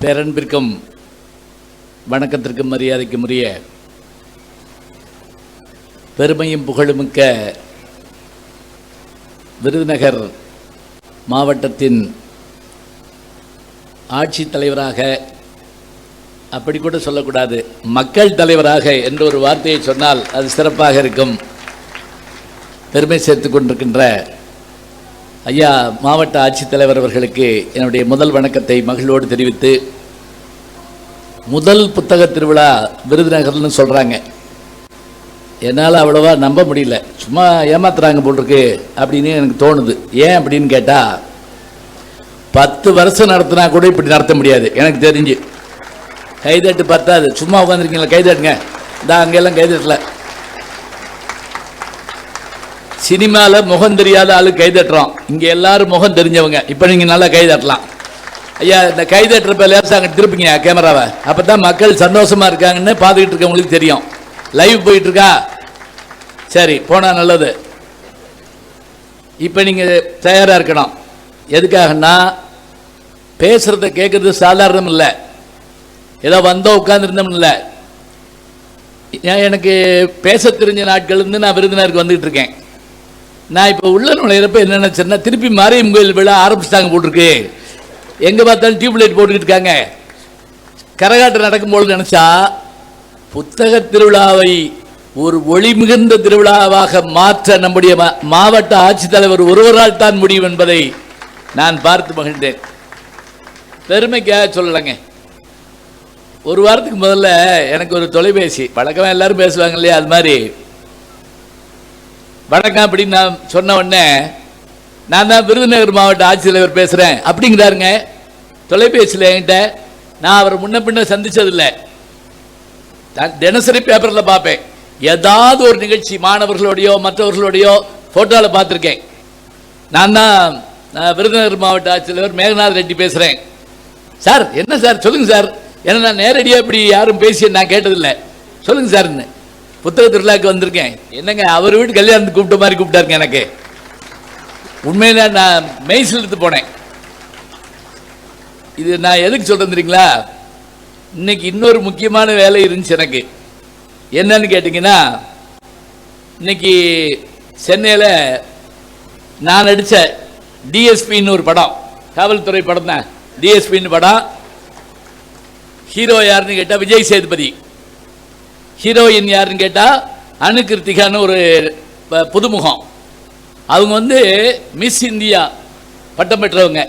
பேரன்பிற்கும் வணக்கத்திற்கும் மரியாதைக்கும் உரிய பெருமையும் புகழுமிக்க விருதுநகர் மாவட்டத்தின் ஆட்சித் தலைவராக, அப்படி கூட சொல்லக்கூடாது, மக்கள் தலைவராக என்ற ஒரு வார்த்தையை சொன்னால் அது சிறப்பாக இருக்கும். பெருமை சேர்த்து கொண்டிருக்கின்ற ஐயா மாவட்ட ஆட்சித்தலைவர் அவர்களுக்கு என்னுடைய முதல் வணக்கத்தை மகிழ்வோடு தெரிவித்து, முதல் புத்தக திருவிழா விருதுநகர்னு சொல்கிறாங்க. என்னால் அவ்வளோவா நம்ப முடியல, சும்மா ஏமாத்துறாங்க போட்டிருக்கு அப்படின்னு எனக்கு தோணுது. ஏன் அப்படின்னு கேட்டால், 10 வருஷம் நடத்தினா கூட இப்படி நடத்த முடியாது எனக்கு தெரிஞ்சு. கைதட்டு பத்தாது, சும்மா உட்காந்துருக்கீங்களா, கைதட்டுங்க. இந்த அங்கெல்லாம் கைதட்டல. சினிமாவில் முகம் தெரியாத ஆளு கைதட்டுறோம், இங்கே எல்லாரும் முகம் தெரிஞ்சவங்க. இப்போ நீங்கள் நல்லா கைதட்டலாம். ஐயா, இந்த கைதட்டுறப்ப லேசாங்க திருப்பிங்க கேமராவை, அப்போ தான் மக்கள் சந்தோஷமாக இருக்காங்கன்னு பார்த்துக்கிட்டு இருக்கவங்களுக்கு தெரியும். லைவ் போயிட்டு இருக்கா? சரி, போனால் நல்லது. இப்போ நீங்கள் தயாராக இருக்கணும். எதுக்காகன்னா, பேசுகிறத கேட்குறது சாதாரணம் இல்லை, ஏதோ வந்தோம் உட்காந்துருந்தோம் இல்லை. எனக்கு பேச தெரிஞ்ச நாட்கள் இருந்து நான் விருதுநகருக்கு வந்துகிட்டு இருக்கேன். நான் இப்போ உள்ள நுழையிறப்ப என்ன நினச்சேன்னா, திருப்பி மாரியம் கோயில் விழா ஆரம்பிச்சிட்டாங்க போட்டிருக்கு. எங்கே பார்த்தாலும் டியூப்லைட் போட்டுக்கிட்டு இருக்காங்க. கரகாட்டம் நடக்கும்போது நினச்சா, புத்தக திருவிழாவை ஒரு ஒளி மிகுந்த திருவிழாவாக மாற்ற நம்முடைய மாவட்ட ஆட்சித்தலைவர் ஒருவரால் தான் முடியும் என்பதை நான் பார்த்து மகிழ்ந்தேன். பெருமைக்காக சொல்லலைங்க. ஒரு வாரத்துக்கு முதல்ல எனக்கு ஒரு தொலைபேசி, வழக்கமாக எல்லாரும் பேசுவாங்க இல்லையா, அது மாதிரி வணக்கம் அப்படின்னு நான் சொன்ன உடனே, நான் தான் விருதுநகர் மாவட்ட ஆட்சித்தலைவர் பேசுகிறேன் அப்படிங்கிறாருங்க தொலைபேசியில் என்கிட்ட. நான் அவரை முன்ன பின்ன சந்தித்ததில்லை, தினசரி பேப்பரில் பார்ப்பேன். ஏதாவது ஒரு நிகழ்ச்சி மாணவர்களோடையோ மற்றவர்களோடையோ ஃபோட்டோவில் பார்த்துருக்கேன். நான் தான் விருதுநகர் மாவட்ட ஆட்சித்தலைவர் மேகநாத் ரெட்டி பேசுகிறேன். சார் என்ன சார் சொல்லுங்கள் சார், ஏன்னா நான் நேரடியாக இப்படி யாரும் பேசி நான் கேட்டதில்லை, சொல்லுங்கள் சார்ன்னு. புத்தக திருவிழாவுக்கு வந்திருக்கேன். என்னங்க அவர் வீட்டு கல்யாணத்துக்கு கூப்பிட்ட மாதிரி கூப்பிட்டாருங்க. எனக்கு உண்மையில நான் மெய்சில் எடுத்து போனேன். இது நான் எதுக்கு சொல்றேன் தெரியுங்களா? இன்னைக்கு இன்னொரு முக்கியமான வேலை இருந்துச்சு எனக்கு. என்னன்னு கேட்டிங்கன்னா, இன்னைக்கு சென்னையில் நான் நடித்த டிஎஸ்பின்னு ஒரு படம், காவல்துறை படம் தான், டிஎஸ்பின்னு படம். ஹீரோ யாருன்னு கேட்டால் விஜய் சேதுபதி, ஹீரோயின் யாருன்னு கேட்டால் அனுகிருத்திகான்னு ஒரு புதுமுகம். அவங்க வந்து மிஸ் இந்தியா பட்டம் பெற்றவங்க.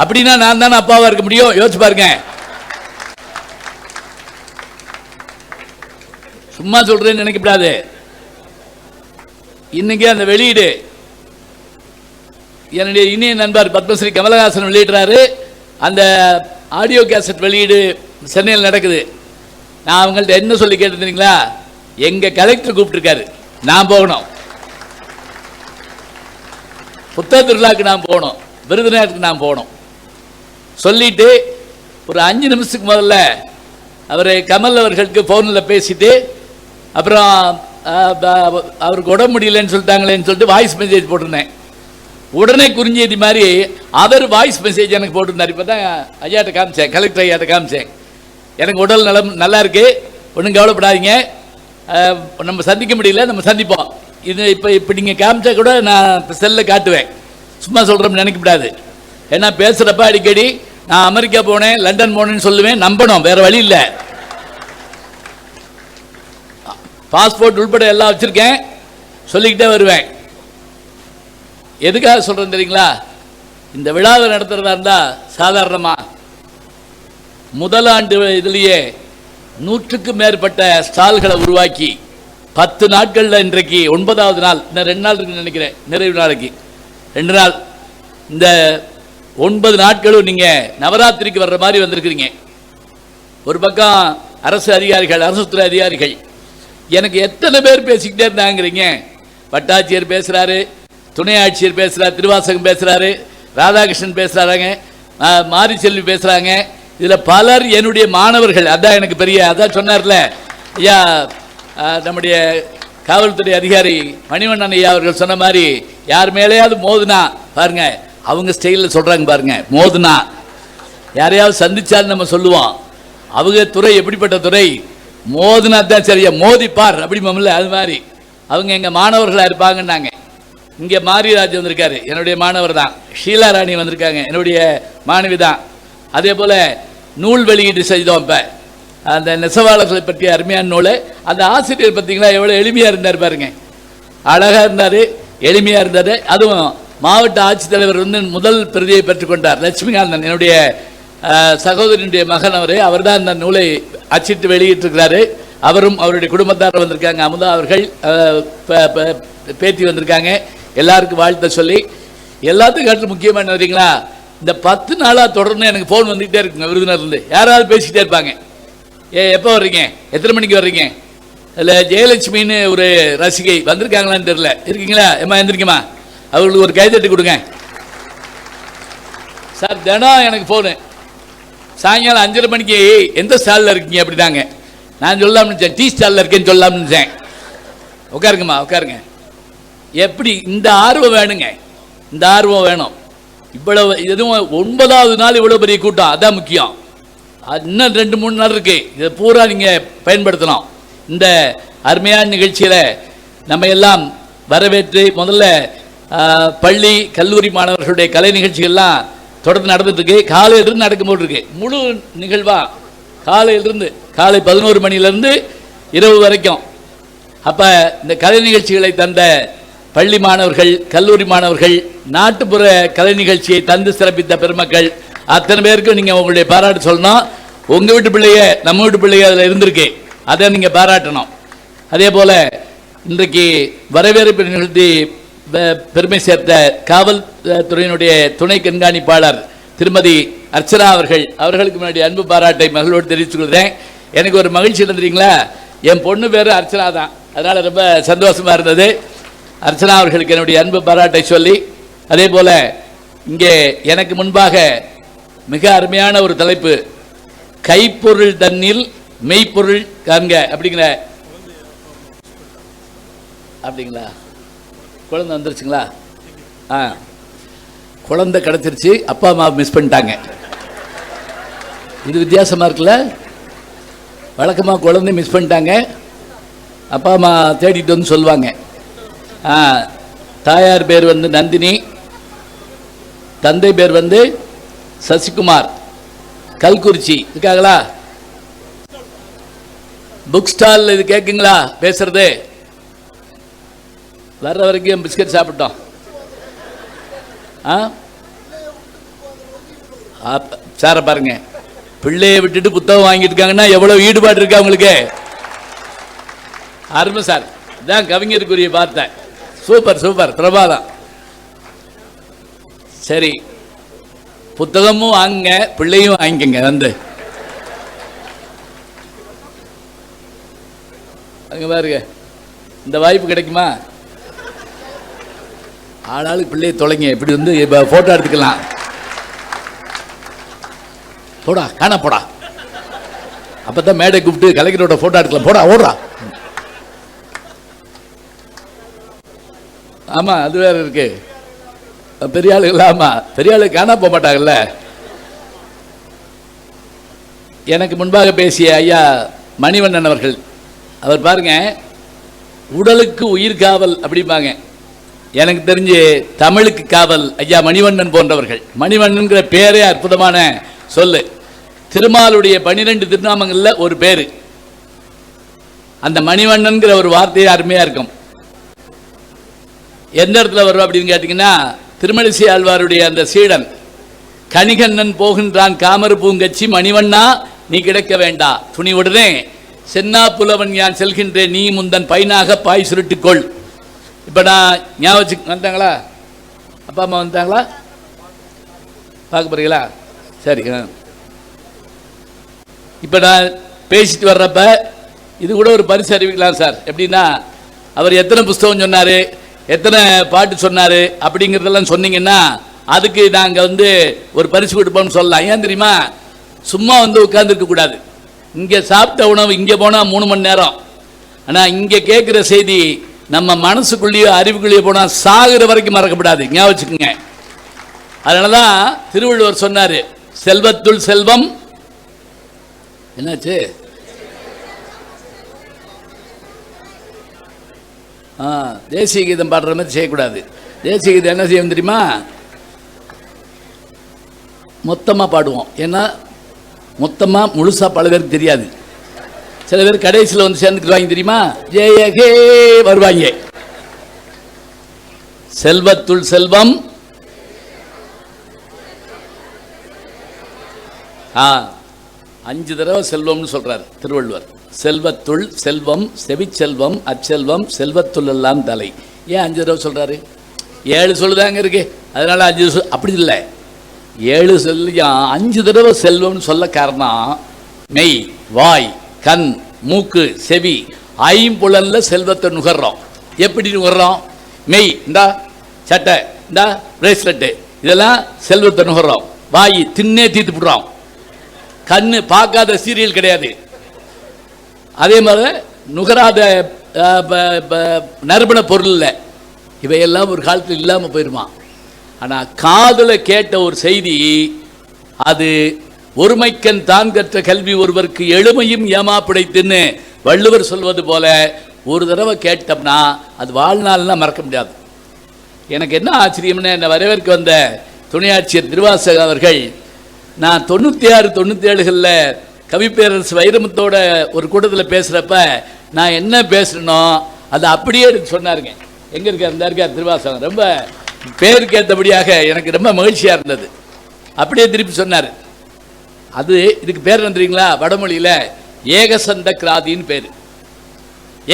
அப்படின்னா நான் தானே அப்பாவாக இருக்க முடியும்? யோசிச்சு பாருங்க. சும்மா சொல்றேன்னு நினைக்கப்படாது. இன்னைக்கு அந்த வெளியீடு என்னுடைய இனிய நண்பர் பத்மஸ்ரீ கமலஹாசன் வெளியிடுறாரு. அந்த ஆடியோ கேசட் வெளியீடு சென்னையில் நடக்குது. நான் அவங்கள்ட்ட என்ன சொல்லி கேட்டுருந்தீங்களா? எங்கள் கலெக்டர் கூப்பிட்டுருக்காரு, நான் போகணும், புத்தக திருவிழாவுக்கு நான் போகணும், விருதுநகருக்கு நான் போகணும் சொல்லிட்டு ஒரு 5 நிமிஷத்துக்கு முதல்ல அவர் கமல் அவர்களுக்கு ஃபோனில் பேசிட்டு, அப்புறம் அவருக்கு உடம்பு முடியலன்னு சொல்லிட்டாங்களேன்னு சொல்லிட்டு வாய்ஸ் மெசேஜ் போட்டிருந்தேன். உடனே குறிஞ்செய்தி மாதிரி அவர் வாய்ஸ் மெசேஜ் எனக்கு போட்டிருந்தார். இப்போ தான் ஐயாட்ட காமிச்சேன், கலெக்டர் ஐயாட்ட காமிச்சேன். எனக்கு உடல் நலம் நல்லா இருக்கு, ஒன்றும் கவலைப்படாதீங்க, நம்ம சந்திக்க முடியல, நம்ம சந்திப்போம். இது இப்போ நீங்கள் காமிச்சா கூட நான் செல்லில் காட்டுவேன், சும்மா சொல்கிறோம்னு நினைக்கப்படாது. ஏன்னா பேசுகிறப்ப அடிக்கடி நான் அமெரிக்கா போனேன், லண்டன் போனேன்னு சொல்லுவேன், நம்பணும், வேறு வழி இல்லை. பாஸ்போர்ட் உள்பட எல்லாம் வச்சுருக்கேன், சொல்லிக்கிட்டே வருவேன். எதுக்காக சொல்கிறேன் தெரியுங்களா? இந்த விழாவை நடத்துகிறதா இருந்தால் சாதாரணமாக முதல் ஆண்டு இதுலேயே 100க்கும் மேற்பட்ட ஸ்டால்களை உருவாக்கி 10 நாட்களில் இன்றைக்கு 9வது நாள், இன்னும் 2 நாள் இருக்குன்னு நினைக்கிறேன், நிறைவு நாளைக்கு 2 நாள். இந்த 9 நாட்களும் நீங்கள் நவராத்திரிக்கு வர்ற மாதிரி வந்திருக்கிறீங்க. ஒரு பக்கம் அரசு அதிகாரிகள், அரசுத்துறை அதிகாரிகள், எனக்கு எத்தனை பேர் பேசிக்கிட்டே இருந்தாங்கிறீங்க. வட்டாட்சியர் பேசுகிறாரு, துணை ஆட்சியர் பேசுகிறார், திருவாசகம் பேசுகிறாரு, ராதாகிருஷ்ணன் பேசுகிறாங்க, மாரிச்செல்வி பேசுகிறாங்க. இதில் பலர் என்னுடைய மாணவர்கள். அதான் எனக்கு பெரிய, அதான் சொன்னார்ல ஐயா, நம்முடைய காவல்துறை அதிகாரி மணிவண்ணன் ஐயா அவர்கள் சொன்ன மாதிரி, யார் மேலேயாவது மோதுனா பாருங்க, அவங்க ஸ்டைலில் சொல்கிறாங்க பாருங்க, மோதுனா யாரையாவது சந்திச்சாலும் நம்ம சொல்லுவோம் அவங்க துறை எப்படிப்பட்ட துறை, மோதினா தான் சரியா மோதிப்பார் அப்படிமாம்ல, அது மாதிரி அவங்க எங்கள் மாணவர்களாக இருப்பாங்கன்னாங்க. இங்கே மாரிராஜ் வந்திருக்காரு, என்னுடைய மாணவர் தான். ஷீலா ராணி வந்திருக்காங்க, என்னுடைய மாணவி தான். அதே போல் நூல் வெளியீடு செய்தோம். இப்போ அந்த நெசவாளர்களை பற்றிய அருமையான நூல். அந்த ஆசிரியர் பார்த்தீங்களா எவ்வளோ எளிமையாக இருந்தார் பாருங்க, அழகாக இருந்தார், எளிமையாக இருந்தார். அதுவும் மாவட்ட ஆட்சித்தலைவர் வந்து முதல் பிரதியை பெற்றுக்கொண்டார். லட்சுமிகாந்தன் என்னுடைய சகோதரனுடைய மகன், அவர் தான் இந்த நூலை அச்சிட்டு வெளியிட்டிருக்கிறாரு. அவரும் அவருடைய குடும்பத்தார் வந்திருக்காங்க. அமுதா அவர்கள் பேத்தி வந்திருக்காங்க. எல்லாருக்கும் வாழ்த்த சொல்லி எல்லாத்துக்கும் காட்டில் முக்கியமாக என்ன வரீங்களா, இந்த 10 நாளாக தொடர்ந்து எனக்கு ஃபோன் வந்துகிட்டே இருக்குங்க விருதுநர்லேருந்து. யாராவது பேசிக்கிட்டே இருப்பாங்க, எப்போ வர்றீங்க, எத்தனை மணிக்கு வர்றீங்க. இல்லை ஜெயலட்சுமின்னு ஒரு ரசிகை வந்திருக்காங்களான்னு தெரியல, இருக்கீங்களா, ஏமா எந்திரிக்குமா, அவங்களுக்கு ஒரு கைதட்டி கொடுங்க சார். தினம் எனக்கு ஃபோனு, சாயங்காலம் 5:30 மணிக்கு எந்த ஸ்டாலில் இருக்கீங்க அப்படிதாங்க. நான் சொல்லாமல் நினச்சேன், டீ ஸ்டாலில் இருக்கேன்னு சொல்லாமல் நினச்சேன். உட்காருங்கம்மா உட்காருங்க. எப்படி இந்த ஆர்வம் வேணுங்க, இந்த ஆர்வம் வேணும். இவ்வளவு எதுவும் 9வது நாள் இவ்வளோ பெரிய கூட்டம், அதான் முக்கியம். இன்னும் 2-3 நாள் இருக்கு, இதை பூரா நீங்கள் பயன்படுத்தணும். இந்த அருமையான நிகழ்ச்சியில் நம்ம எல்லாம் வரவேற்று முதல்ல பள்ளி கல்லூரி மாணவர்களுடைய கலை நிகழ்ச்சிகள்லாம் தொடர்ந்து நடந்துட்டு இருக்கு. காலையிலிருந்து நடக்கும்போது இருக்கு முழு நிகழ்வா, காலையிலிருந்து காலை 11 மணிலேருந்து இரவு வரைக்கும். அப்போ இந்த கலை நிகழ்ச்சிகளை தந்த பள்ளி மாணவர்கள், கல்லூரி மாணவர்கள், நாட்டுப்புற கலை நிகழ்ச்சியை தந்து சிறப்பித்த பெருமக்கள் அத்தனை பேருக்கும் நீங்கள் உங்களுடைய பாராட்டு சொல்லணும். உங்கள் வீட்டு பிள்ளைய நம்ம வீட்டு பிள்ளைய அதில் இருந்திருக்கு, அதை நீங்கள் பாராட்டணும். அதே போல் இன்றைக்கு வரவேற்பு நிகழ்த்தி பெருமை சேர்த்த காவல்துறையினுடைய துணை கண்காணிப்பாளர் திருமதி அர்ச்சனா அவர்களுக்கு முன்னாடி அன்பு பாராட்டை மகிழ்வோடு தெரிவித்துக் கொள்கிறேன். எனக்கு ஒரு மகிழ்ச்சி இருந்தீங்களா, என் பொண்ணு பேர் அர்ச்சனா தான், அதனால் ரொம்ப சந்தோஷமாக இருந்தது. அர்ச்சனா அவர்களுக்கு என்னுடைய அன்பு பாராட்டை சொல்லி, அதே போல் இங்கே எனக்கு முன்பாக மிக அருமையான ஒரு தலைப்பு, கைப்பொருள் தன்னில் மெய்ப்பொருள் காண்க அப்படிங்களா. குழந்தை வந்துருச்சுங்களா? குழந்தை கிடச்சிருச்சு, அப்பா அம்மா மிஸ் பண்ணிட்டாங்க. இது வித்தியாசமாக இருக்குல்ல. வழக்கமாக குழந்தை மிஸ் பண்ணிட்டாங்க, அப்பா அம்மா தேடிட்டு வந்து சொல்லுவாங்க. தாயார் பேர் வந்து நந்தினி, தந்தை பேர் வந்து சசிகுமார், கல்குறிச்சி. இருக்காங்களா? புக் ஸ்டால் இது கேட்குங்களா பேசுறது? வர்ற வரைக்கும் பிஸ்கட் சாப்பிட்டோம். சாரை பாருங்க, பிள்ளையை விட்டுட்டு புத்தகம் வாங்கிட்டு இருக்காங்கன்னா எவ்வளவு ஈடுபாடு இருக்கு அவங்களுக்கு. அருமை சார், இதான் கவிஞருக்குரிய வார்த்தை. சூப்பர் சூப்பர், பிரபாதம். சரி, புத்தகமும் வாங்குங்க, பிள்ளையும் வாங்கிக்கங்க. வந்து அங்க பாருங்க, இந்த வாய்ப்பு கிடைக்குமா? ஆளாளுக்கு பிள்ளையை தொலைங்க, இப்படி வந்து போட்டோ எடுத்துக்கலாம். போடா காணா போடா, அப்பதான் மேடை கூப்பிட்டு கலைஞரோட போட்டோ எடுக்கலாம். போடா ஓடுறா. ஆமா, அது வேற இருக்கு. பெரிய ஆளுகள், ஆமா பெரிய ஆளு காணா போக மாட்டாங்கல்ல. எனக்கு முன்பாக பேசிய ஐயா மணிவண்ணன் அவர்கள், அவர் பாருங்க, உடலுக்கு உயிர் காவல் அப்படிம்பாங்க. எனக்கு தெரிஞ்சு தமிழுக்கு காவல் ஐயா மணிவண்ணன் போன்றவர்கள். மணிவண்ணன்கிற பேரே அற்புதமான சொல்லு. திருமாலுடைய 12 திருநாமங்கள்ல ஒரு பேரு. அந்த மணிவண்ணன்கிற ஒரு வார்த்தையே அருமையா இருக்கும். எந்த இடத்துல வரும் அப்படின்னு கேட்டீங்கன்னா, திருமணிசை ஆழ்வாருடைய அந்த சீடன் கணிகண்ணன் போகின்றான் காமரு பூங்கச்சி, மணிவண்ணா நீ கிடைக்க வேண்டா துணி உடனே சென்னா புலவன் யான் செல்கின்றேன், நீ முந்தன் பைனாக பாய் சுருட்டிக்கொள். இப்போ நான் ஞாபகம் வந்தாங்களா? அப்பா அம்மா வந்தாங்களா? பார்க்க போறீங்களா? சரி. இப்போ நான் பேசிட்டு வர்றப்ப இது கூட ஒரு பரிசு அறிவிக்கலாம் சார். எப்படின்னா, அவர் எத்தனை புஸ்தகம் சொன்னார், எத்தனை பாட்டு சொன்னார் அப்படிங்கிறதெல்லாம் சொன்னீங்கன்னா அதுக்கு நாங்கள் வந்து ஒரு பரிசு கொடுப்போம்னு சொல்லலாம். ஏன் தெரியுமா? சும்மா வந்து உட்கார்ந்துருக்க கூடாது. இங்கே சாப்பிட்ட உணவு இங்கே போனால் 3 மணி நேரம், ஆனால் இங்கே கேட்குற செய்தி நம்ம மனசுக்குள்ளேயோ அறிவுக்குள்ளேயோ போனால் சாகிற வரைக்கும் மறக்கப்படாது. ஞாபகம் வச்சுக்கோங்க. அதனால தான் திருவள்ளுவர் சொன்னார், செல்வத்துள் செல்வம் என்னாச்சு? தேசிய கீதம் பாடுற மாதிரி செய்யக்கூடாது. தேசிய கீதம் என்ன செய்யும் தெரியுமா? மொத்தமாக பாடுவோம். ஏன்னா மொத்தமாக முழுசாக பல பேருக்கு தெரியாது. சில பேர் கடைசியில் வந்து சேர்ந்துக்குவாங்க தெரியுமா? ஜெயகே வருவாங்க. செல்வத்துள் செல்வம் 5 தடவை செல்வம்னு சொல்றார் திருவள்ளுவர். செல்வத்துள் செல்வம், செவிச்செல்வம், அச்செல்வம், செல்வத்துள் எல்லாம் தலை. ஏன் 5 தடவை சொல்றாரு? 7 சொல்லுதாங்க இருக்கு, அதனால 5 அப்படி இல்லை. 7 சொல்லியும் 5 தடவை செல்வம்னு சொல்ல காரணம், மெய், வாய், கண், மூக்கு, செவி, 5 செல்வத்தை நுகர்றோம். எப்படி நுகர்றோம்? மெய் இந்தா சட்டை, இந்தா பிரேஸ்லெட்டு, இதெல்லாம் செல்வத்தை நுகர்றோம். வாய் தின்னே தீத்து விடுறோம். கண்ணு பார்க்காத சீரியல் கிடையாது. அதே மாதிரி நுகராத நறுமண பொருள் இல்லை. இவையெல்லாம் ஒரு காலத்தில் இல்லாமல் போயிருமா. ஆனால் காதுல கேட்ட ஒரு செய்தி, அது ஒருமைக்கன் தான் கற்ற கல்வி ஒருவருக்கு எளிமையும் ஏமா பிடைத்துன்னு வள்ளுவர் சொல்வது போல, ஒரு தடவை கேட்டோம்னா அது வாழ்நாள்லாம் மறக்க முடியாது. எனக்கு என்ன ஆச்சரியம்னு, என்னை வரவேற்க வந்த துணையாட்சியர் திருவாசக அவர்கள், நான் 96, 97களில் கவிப்பேரரசு வைரமுத்தோட ஒரு கூட்டத்தில் பேசுகிறப்ப நான் என்ன பேசுகிறனோ அதை அப்படியே எனக்கு சொன்னாருங்க. எங்கே இருக்கார்? இந்த இருக்கார் திருவாசகம். ரொம்ப பேருக்கு ஏற்றபடியாக எனக்கு ரொம்ப மகிழ்ச்சியாக இருந்தது. அப்படியே திருப்பி சொன்னார். அது இதுக்கு பேர் வந்துறீங்களா? வடமொழியில் ஏகசந்த கிராதின்னு பேர்.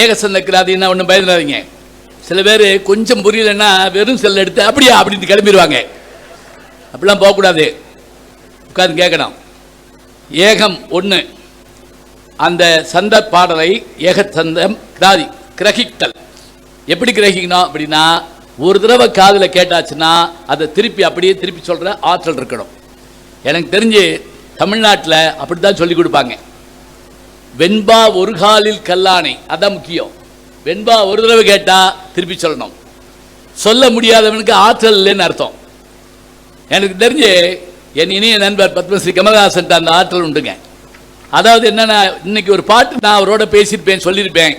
ஏகசந்த கிராதின்னா ஒன்றும் பயந்துடாதீங்க. சில பேர் கொஞ்சம் புரியலன்னா வெறும் செல் எடுத்து அப்படியா அப்படின்னு கிளம்பிடுவாங்க. அப்படிலாம் போகக்கூடாது. உட்காந்து கேட்கணும். ஏகம் 1, அந்த சந்த பாடலை ஏகசந்தம் கிராதி கிரகித்தல். எப்படி கிரகிக்கணும் அப்படின்னா, ஒரு தடவை காதில் கேட்டாச்சுன்னா அதை திருப்பி அப்படியே திருப்பி சொல்கிற ஆற்றல் இருக்கணும். எனக்கு தெரிஞ்சு தமிழ்நாட்டில் அப்படி தான் சொல்லி கொடுப்பாங்க. வெண்பா ஒரு காலில் கல்லானை, அதான் முக்கியம். வெண்பா ஒரு தடவை கேட்டால் திருப்பி சொல்லணும். சொல்ல முடியாதவனுக்கு ஆற்றல் இல்லைன்னு அர்த்தம். எனக்கு தெரிஞ்சு என் இனிய நண்பர் பத்மஸ்ரீ கமலஹாசன் அந்த ஆற்றல் உண்டுங்க. அதாவது என்னன்னா, இன்னைக்கு ஒரு பாட்டு நான் அவரோட பேசியிருப்பேன், சொல்லியிருப்பேன்.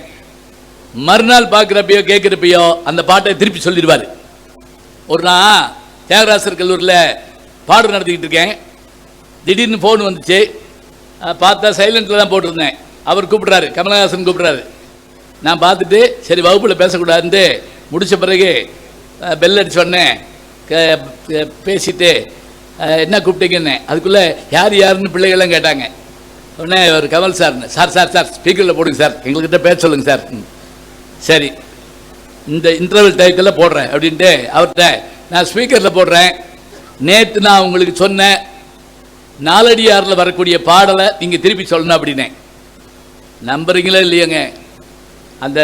மறுநாள் பார்க்குறப்பையோ கேட்குறப்பையோ அந்த பாட்டை திருப்பி சொல்லிடுவார். ஒரு நாள் தியாகராசர் கல்லூரியில் பாடம் நடத்திக்கிட்டு இருக்கேன். திடீர்னு ஃபோன் வந்துச்சு. பார்த்தா சைலண்டில் தான் போட்டிருந்தேன். அவர் கூப்பிட்றாரு, கமலஹாசன் கூப்பிட்றாரு. நான் பார்த்துட்டு சரி வகுப்பில் பேசக்கூடாதுன்ட்டு முடித்த பிறகு பெல் அடிச்சு சொன்னேன். பேசிட்டு என்ன கூப்பிட்டீங்கன்னு. அதுக்குள்ளே யார் யாருன்னு பிள்ளைகள்லாம் கேட்டாங்க. உடனே ஒரு கமல் சார்னு, சார் சார் சார் ஸ்பீக்கரில் போடுங்க சார், எங்கள்கிட்ட பேச சொல்லுங்கள் சார். சரி, இந்த இன்டர்வல் டைத்தில் போடுறேன் அப்படின்ட்டு அவர்கிட்ட நான் ஸ்பீக்கரில் போடுறேன். நேற்று நான் உங்களுக்கு சொன்னேன், நாலடியாரில் வரக்கூடிய பாடலை நீங்கள் திருப்பி சொல்லணும் அப்படின்னேன். நம்புறீங்களா இல்லையங்க? அந்த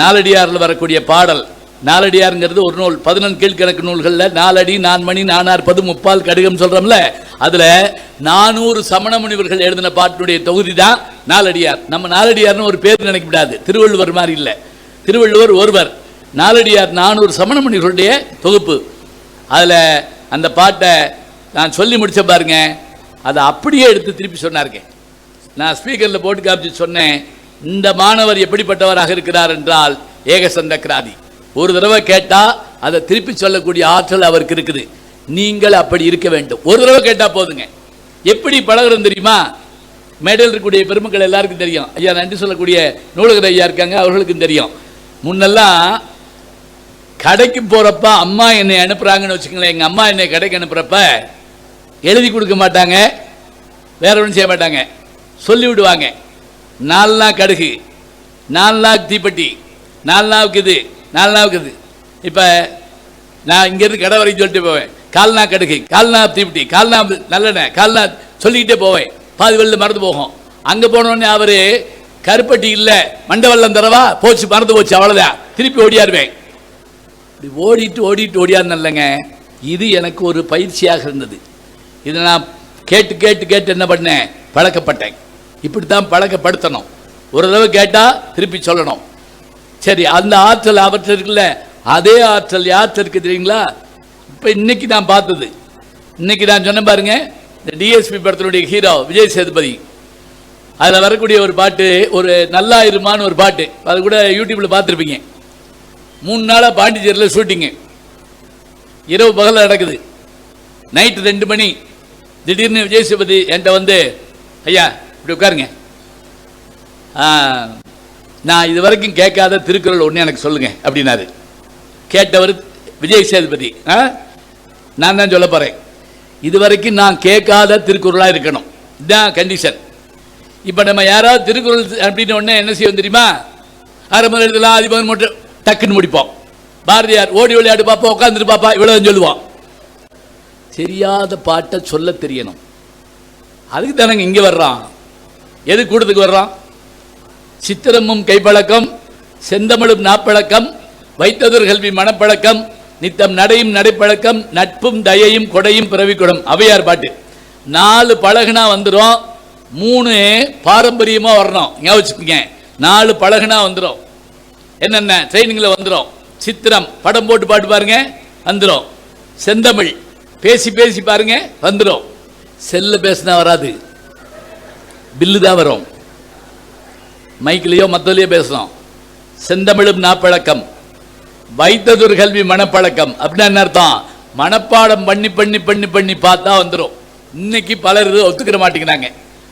நாலடியாரில் வரக்கூடிய பாடல், நாலடியாருங்கிறது ஒரு நூல், 11 கீழ்கணக்கு நூல்களில் 4 அடி 4 மணி 4 முப்பால் கடிகம் சொல்கிறோம்ல, அதில் 400 சமண முனிவர்கள் எழுதின பாட்டுடைய தொகுதி தான் நாலடியார். நம்ம நாலடியார்னு ஒரு பேர் நினைக்கக்கூடாது, திருவள்ளுவர் மாதிரி இல்லை. திருவள்ளுவர் ஒருவர், நாலடியார் 400 சமண முனிவர்களுடைய தொகுப்பு. அதில் அந்த பாட்டை நான் சொல்லி முடிச்ச பாருங்க, அதை அப்படியே எடுத்து திருப்பி சொன்னாருங்க. நான் ஸ்பீக்கரில் போட்டு காமிச்சு சொன்னேன், இந்த மாணவர் எப்படிப்பட்டவராக இருக்கிறார் என்றால் ஏகசந்த கிராதி. ஒரு தடவை கேட்டால் அதை திருப்பி சொல்லக்கூடிய ஆற்றல் அவருக்கு இருக்குது. நீங்கள் அப்படி இருக்க வேண்டும். ஒரு தடவை கேட்டால் போதுங்க. எப்படி பழகிறோம் தெரியுமா? மேடையில் இருக்கக்கூடிய பெருமக்கள் எல்லாருக்கும் தெரியும். ஐயா நன்றி சொல்லக்கூடிய நூலகர் ஐயா இருக்காங்க, அவர்களுக்கும் தெரியும். முன்னெல்லாம் கடைக்கு போகிறப்ப அம்மா என்னை அனுப்புகிறாங்கன்னு வச்சுக்கங்களேன். எங்கள் அம்மா என்னை கடைக்கு அனுப்புகிறப்ப எழுதி கொடுக்க மாட்டாங்க, வேற ஒன்றும் செய்ய மாட்டாங்க, சொல்லி விடுவாங்க. 4 நாள் கடுகு, 4 நாள் தீப்பெட்டி, 4 நாளுக்கு இது, 4 நாளுக்கு இது. இப்போ நான் இங்கேருந்து கடை வரைக்கும் சொல்லிட்டு போவேன். 4 நாள் கடுகு, 4 நாள் தீப்பெட்டி, 4 நாள் நல்லெண்ணெய், 4 நாள் சொல்லிக்கிட்டே போவேன். பாதி வெள்ளம் மறந்து போகும். அங்கே போனோடனே அவர் கருப்பட்டி இல்லை, மண்டை வெள்ளம் தரவா, போச்சு மறந்து போச்சு, அவ்வளோதான், திருப்பி ஓடியாருவேன். இப்படி ஓடிட்டு ஓடிட்டு ஓடியாருந்தல்லங்க. இது எனக்கு ஒரு பயிற்சியாக இருந்தது. இதை நான் கேட்டு கேட்டு கேட்டு என்ன பண்ணேன், பழக்கப்பட்டேன். இப்படித்தான் பழக்கப்படுத்தணும். ஒரு தடவை கேட்டால் திருப்பி சொல்லணும். சரி, அந்த ஆற்றல் அவற்றை இருக்குல்ல, அதே ஆற்றல் யார்கிட்ட இருக்கு தெரியுங்களா? இப்போ இன்னைக்கு நான் பார்த்தது, இன்னைக்கு நான் சொன்ன பாருங்க, இந்த டிஎஸ்பி படத்தினுடைய ஹீரோ விஜய் சேதுபதி. அதில் வரக்கூடிய ஒரு பாட்டு, ஒரு நல்லா இருமான்னு ஒரு பாட்டு, அது கூட யூடியூப்பில் பார்த்துருப்பீங்க. 3 நாளாக பாண்டிச்சேரியில் ஷூட்டிங்கு, இரவு பகலில் நடக்குது. நைட்டு 2 மணி திடீர்னு விஜய் சேதுபதி என்கிட்ட வந்து, ஐயா இப்படி உட்காருங்க, நான் இது வரைக்கும் கேட்காத திருக்குறள் ஒன்று எனக்கு சொல்லுங்க அப்படின்னாரு. கேட்டவர் விஜய் சேதுபதி. நான் தான் சொல்ல போகிறேன், இது வரைக்கும் நான் கேட்காத திருக்குறளாக இருக்கணும், இதுதான் கண்டிஷன். இப்போ நம்ம யாராவது திருக்குறள் அப்படின்னு ஒன்று என்ன செய்வோம் தெரியுமா? ஆரம்பம் எழுதலாம், அதிபன் மட்டும் டக்குன்னு முடிப்போம். பாரதியார் ஓடி விளையாடு பாப்பா, உட்காந்துட்டு பாப்பா, இவ்வளோ சொல்லுவோம். தெரியாத பாட்டை சொல்ல தெரியணும். அதுக்கு தானங்க இங்கே வர்றான். எது கூட்டத்துக்கு வர்றான்? சித்திரமும் கைப்பழக்கம், செந்தமிழும் நாப்பழக்கம், வைத்ததொரு கல்வி மனப்பழக்கம், நித்தம் நடையும் நடைப்பழக்கம், நட்பும் தயையும் கொடையும் பிறவிக்குடம். அவையார் பாட்டு. 4 பழகுனா வந்துடும், 3 பாரம்பரியமாக வரணும். ஞாபகம் வச்சுக்கோங்க, 4 பழகுனா வந்துடும். என்னென்ன ட்ரைனிங்கில் வந்துடும். சித்திரம் படம் போட்டு பாட்டு பாருங்க வந்துடும். செந்தமிழ் பேசி பேசி பாருங்க வந்துடும். செல்ல பேசினா வராது, பில்லு தான் வரும். மைக்கிலேயோ மற்றலையோ பேசணும். செந்தமிழும் நாப்பழக்கம், வைத்ததொரு கல்வி மனப்பழக்கம். அப்படின்னா என்ன அர்த்தம்? மனப்பாடம் பண்ணி பண்ணி பண்ணி பண்ணி பார்த்தா வந்துடும். இன்னைக்கு பலர் ஒத்துக்கிற மாட்டேங்கிறாங்க.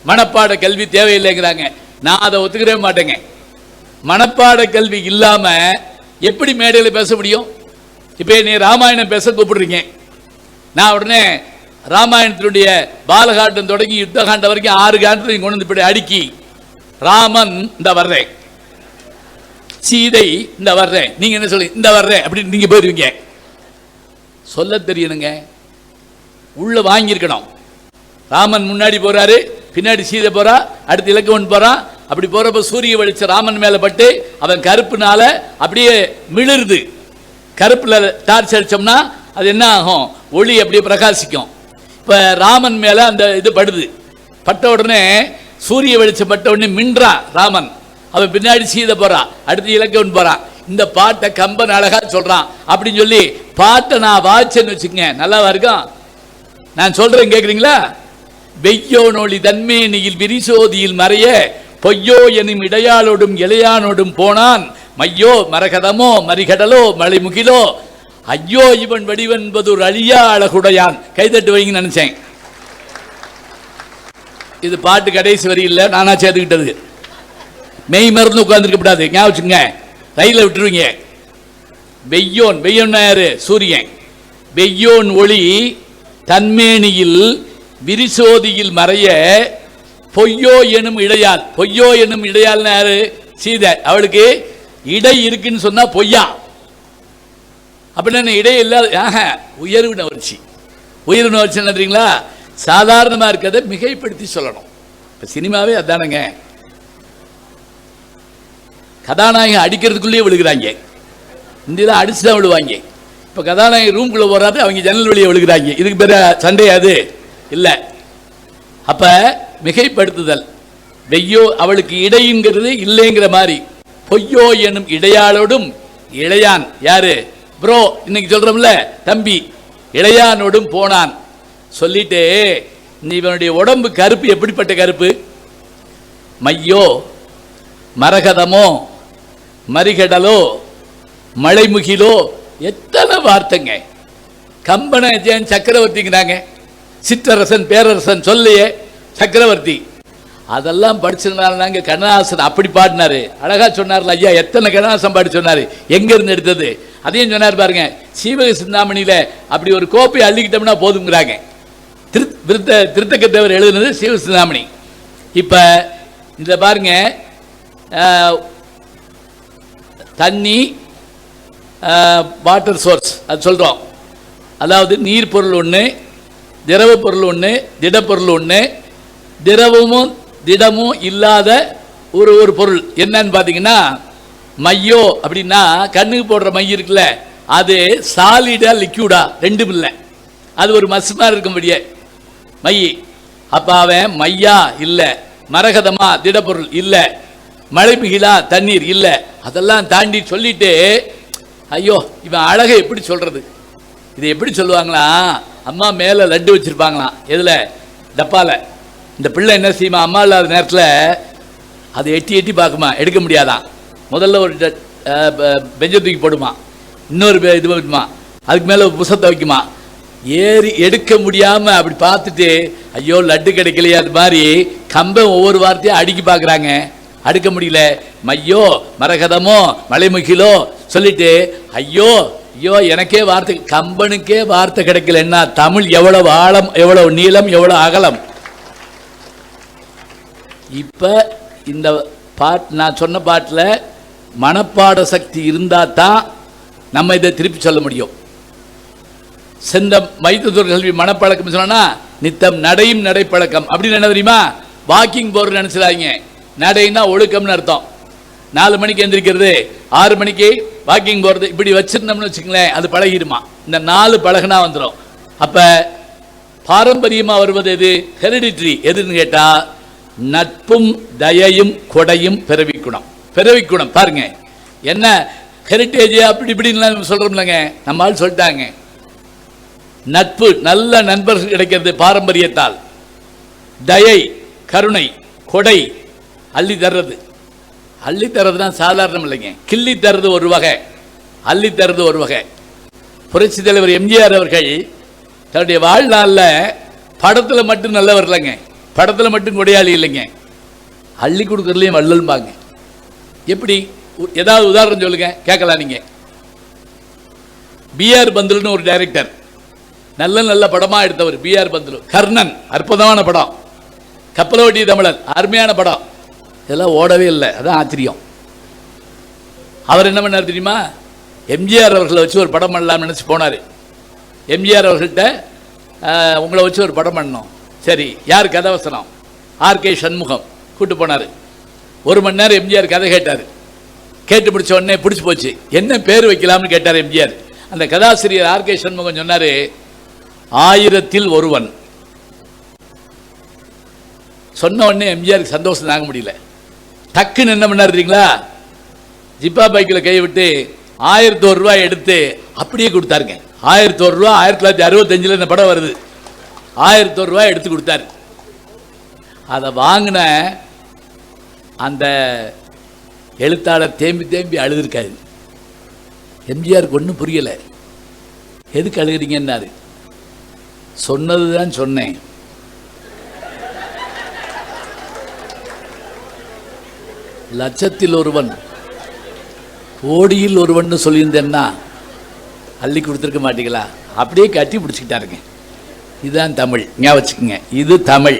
மனப்பாட கல்வி தேவையில்லைங்கிறாங்க. நான் அதை ஒத்துக்கிறவே மாட்டேங்க. மனப்பாட கல்வி இல்லாம எப்படி மேடையில் பேச முடியும்? இப்போ நீ ராமாயணம் பேச கூப்பிடுறீங்க, நான் உடனே ராமாயணத்தினுடைய பாலகாண்டம் தொடங்கி யுத்தகாண்டம் வரைக்கும் 6 காண்டத்தையும் கொண்டு வந்து இப்படி அடுக்கி, ராமன் இந்த வர்றேன், சீதை இந்த வர்றேன், நீங்க என்ன சொல்லி இந்த வர்றேன் அப்படின்னு நீங்க போயிருவீங்க. சொல்ல தெரியணுங்க, உள்ள வாங்கியிருக்கணும். ராமன் முன்னாடி போறாரு, பின்னாடி சீதை போறா, அடுத்து இலக்குவன் போறான். அப்படி போறப்ப சூரிய வெளிச்சம் ராமன் மேல பட்டு அவன் கருப்புனால அப்படியே மிளிருது. கருப்புல டார்ச் அடிச்சோம்னா அது என்ன ஆகும்? ஒளி அப்படியே பிரகாசிக்கும். இப்ப ராமன் மேல அந்த இது படுது, பட்ட உடனே சூரிய வெளிச்சம் பட்ட உடனே மின்றான் ராமன். அவன் பின்னாடி சீதை போறான், அடுத்து இலக்குவன் போறான். இந்த பாட்டை கம்பன் அழகா சொல்றான். அப்படின்னு சொல்லி பாட்டை நான் வாச்சேன்னு வச்சுக்கங்க, நல்லாவா இருக்கும்? நான் சொல்றேன் கேட்குறீங்களா? வெய்யோ நொழி தன்மேனியில் விரிசோதியில் மறைய பொய்யோ எனும் இடையாளோடும் இளையானோடும் போனான் மையோ மரகதமோ மரிகடலோ மலைமுகிலோ ஐயோ இவன் வடிவென்பது ஒரு அழியா அழகுடையான். கைதட்டு வைங்க நினைச்சேன். இது பாட்டு கடைசி வரி இல்லை, நானா சேர்த்துக்கிட்டது. மெய் மருந்து உட்கார்ந்துருக்க கூடாது, ஞாபகம் வச்சுங்க, ரயில விட்டுருவீங்க. வெய்யோன், வெய்யோன் யாரு? சூரியன். வெய்யோன் ஒளி தன்மேனியில் விரிசோதியில் மறைய பொய்யோ எனும் இடையால். பொய்யோ எனும் இடையால் யாரு? சீதை. அவளுக்கு இடை இருக்குன்னு சொன்னா பொய்யா. அப்படின்னா இடை இல்லாத உயர்வு நவர்ச்சி. உயர்வு நவர்ச்சி என்னறீங்களா? சாதாரணமா இருக்கிறத மிகைப்படுத்தி சொல்லணும். இப்ப சினிமாவே அதானுங்க. கதாநாயகன் அடிக்கிறதுக்குள்ளேயே விழுகிறாங்க. இந்தியில அடிச்சுதான் விழுவாங்க. இப்ப கதாநாயகன் ரூம்குள்ள போறாரு, அவங்க ஜன்னல் வழியை விழுகிறாங்க. இதுக்கு பேர சண்டையாது இல்லை. அப்ப மிகைப்படுத்துதல். வெய்யோ அவளுக்கு இடைங்கிறது இல்லைங்கிற மாதிரி. பொய்யோ எனும் இடையாளோடும் இளையான் யாரு? ப்ரோ இன்னைக்கு சொல்றோம்ல, தம்பி, இளையானோடும் போனான். சொல்லிட்டு இவனுடைய உடம்பு கருப்பு எப்படிப்பட்ட கருப்பு? மையோ மரகதமோ மரிகடலோ மலைமுகிலோ, எத்தனை வார்த்தைங்க. கம்பனை சக்கரவர்த்திங்கிறாங்க. சிற்றரசன் பேரரசன் சொல்லையே சக்கரவர்த்தி. அதெல்லாம் படிச்சதுனால கண்ணதாசன் அப்படி பாடினாரு, அழகா சொன்னார்ல. ஐயா எத்தனை கண்ணதாசன் பாடி சொன்னாரு, எங்க இருந்து எடுத்தது அதையும் சொன்னார் பாருங்க. சீவக சிந்தாமணியில அப்படி ஒரு கோப்பை அள்ளிக்கிட்டோம்னா போதுங்கிறாங்க. திருத்தக்கத்தேவர் எழுதுனது சீவக சிந்தாமணி. இப்ப இத பாருங்க, தண்ணி வாட்டர் சோர்ஸ் அது சொல்றோம். அதாவது நீர் பொருள் ஒன்று, திரவ பொருள் ஒன்று, திடப்பொருள் ஒன்று. திரவமும் திடமும் இல்லாத ஒரு பொருள் என்னன்னு பார்த்தீங்கன்னா மையோ. அப்படின்னா கண்ணுக்கு போடுற மை இருக்குல்ல, அது சாலிடா லிக்யூடா ரெண்டும் இல்லை. அது ஒரு மசுமா இருக்கும்படியே மை. அப்ப அவன் மையா இல்லை, மரகதமா திடப்பொருள் இல்லை, மழை மிகிலா தண்ணீர் இல்லை. அதெல்லாம் தாண்டி சொல்லிட்டு, ஐயோ இவன் அழகை எப்படி சொல்றது? இதை எப்படி சொல்லுவாங்களா? அம்மா மேலே லட்டு வச்சிருப்பாங்களாம். எதில்? டப்பாவில். இந்த பிள்ளை என்ன செய்யுமா, அம்மா இல்லாத நேரத்தில் அதை எட்டி எட்டி பார்க்குமா, எடுக்க முடியாதான். முதல்ல ஒரு பெஞ்சை தூக்கி போடுமா, இன்னொரு இது வைக்குமா, அதுக்கு மேலே புசத்தை வைக்குமா, ஏறி எடுக்க முடியாமல் அப்படி பார்த்துட்டு ஐயோ லட்டு கிடைக்கலையா, அது மாதிரி கம்பம் ஒவ்வொரு வார்த்தையும் அடுக்கி பார்க்குறாங்க, அடுக்க முடியல. மையோ மரகதமோ மலைமுகிலோ சொல்லிட்டு ஐயோ ஐயோ எனக்கே வார்த்தை, கம்பனுக்கே வார்த்தை கிடைக்கலன்னா தமிழ் எவ்வளவு ஆழம், எவ்வளவு நீளம், எவ்வளவு அகலம். இப்போ இந்த நான் சொன்ன பாட்டில் மனப்பாட சக்தி இருந்தால் தான் நம்ம இதை திருப்பி சொல்ல முடியும். சென்ற மைத்துவர் கல்வி மனப்பழக்கம் சொன்னா நித்தம் நடையும் நடைப்பழக்கம் அப்படின்னு என்ன தெரியுமா, வாக்கிங் போறது நினைச்சிடாங்க. நடைன்னா ஒழுக்கம்னு அர்த்தம். 4 மணிக்கு எந்திரிக்கிறது, 6 மணிக்கு வாக்கிங் போகிறது, இப்படி வச்சிருந்தோம்னு வச்சுங்களேன், அது பழகிடுமா. இந்த 4 பழகுனா வந்துடும். அப்போ பாரம்பரியமாக வருவது எது, ஹெரிடிட்ரி எதுன்னு கேட்டால் நட்பும் தயையும் கொடையும் பிறவிக்குணம். பிறவிக்குணம் பாருங்க என்ன ஹெரிட்டேஜ் அப்படி இப்படின்னு சொல்கிறோம்லங்க, நம்ம ஆள் சொல்லிட்டாங்க. நட்பு, நல்ல நண்பர்கள் கிடைக்கிறது பாரம்பரியத்தால். தயை கருணை, கொடை அள்ளி தர்றது. அள்ளி தர்றதுனா சாதாரணம் இல்லைங்க, கிள்ளி தர்றது ஒரு வகை, அள்ளி தர்றது ஒரு வகை. புரட்சி தலைவர் எம்ஜிஆர் அவர்கள் தன்னுடைய வாழ்நாளில் படத்தில் மட்டும் நல்லவர் இல்லைங்க, படத்தில் மட்டும் கொடையாளி இல்லைங்க, அள்ளி கொடுக்கறதுலையும் வள்ளல்பாங்க. எப்படி, ஏதாவது உதாரணம் சொல்லுங்க கேட்கலாம். நீங்கள் பிஆர் பந்துலுன்னு ஒரு டைரக்டர், நல்ல நல்ல படமாக எடுத்தவர் பிஆர் பந்துலு. கர்ணன் அற்புதமான படம், கப்பலோட்டி தமிழன் அருமையான படம், இதெல்லாம் ஓடவே இல்லை, அதான் ஆச்சரியம். அவர் என்ன பண்ணார் தெரியுமா, எம்ஜிஆர் அவர்களை வச்சு ஒரு படம் பண்ணலாம்னு நினச்சி போனார். எம்ஜிஆர் அவர்கள்ட்ட உங்களை வச்சு ஒரு படம் பண்ணணும், சரி யார் கதாவசனம், ஆர்கே சண்முகம் கூப்பிட்டு போனார். 1 மணி நேரம் எம்ஜிஆர் கதை கேட்டார். கேட்டு முடிச்ச உடனே பிடிச்சி போச்சு, என்ன பேர் வைக்கலாம்னு கேட்டார் எம்ஜிஆர். அந்த கதாசிரியர் ஆர்கே சண்முகம் சொன்னார், 1000ல் ஒருவன். சொன்ன உடனே எம்ஜிஆருக்கு சந்தோஷம் தாங்க முடியல. டக்குன்னு என்ன பண்ணார் தெரியுங்களா, ஜிப்பா பைக்கில் கை விட்டு 1001 ரூபாய் எடுத்து அப்படியே கொடுத்தாருங்க. 1001 ரூபா 1965 இந்த படம் வருது. 1001 ரூபாய் எடுத்து கொடுத்தாரு. அதை வாங்கின அந்த எழுத்தாளர் தேம்பி தேம்பி அழுதுருக்காரு. எம்ஜிஆருக்கு ஒன்றும் புரியலை, எதுக்கு அழுகிறீங்கன்னாரு. சொன்னது தான் சொன்னேன், லட்சத்தில் ஒருவன் கோடியில் ஒருவன் சொல்லியிருந்தேன்னா அள்ளி கொடுத்துருக்க மாட்டீங்களா, அப்படியே கட்டி பிடிச்சிக்கிட்டாருங்க. இதுதான் தமிழ், ஞாபகம் வச்சுக்கோங்க, இது தமிழ்.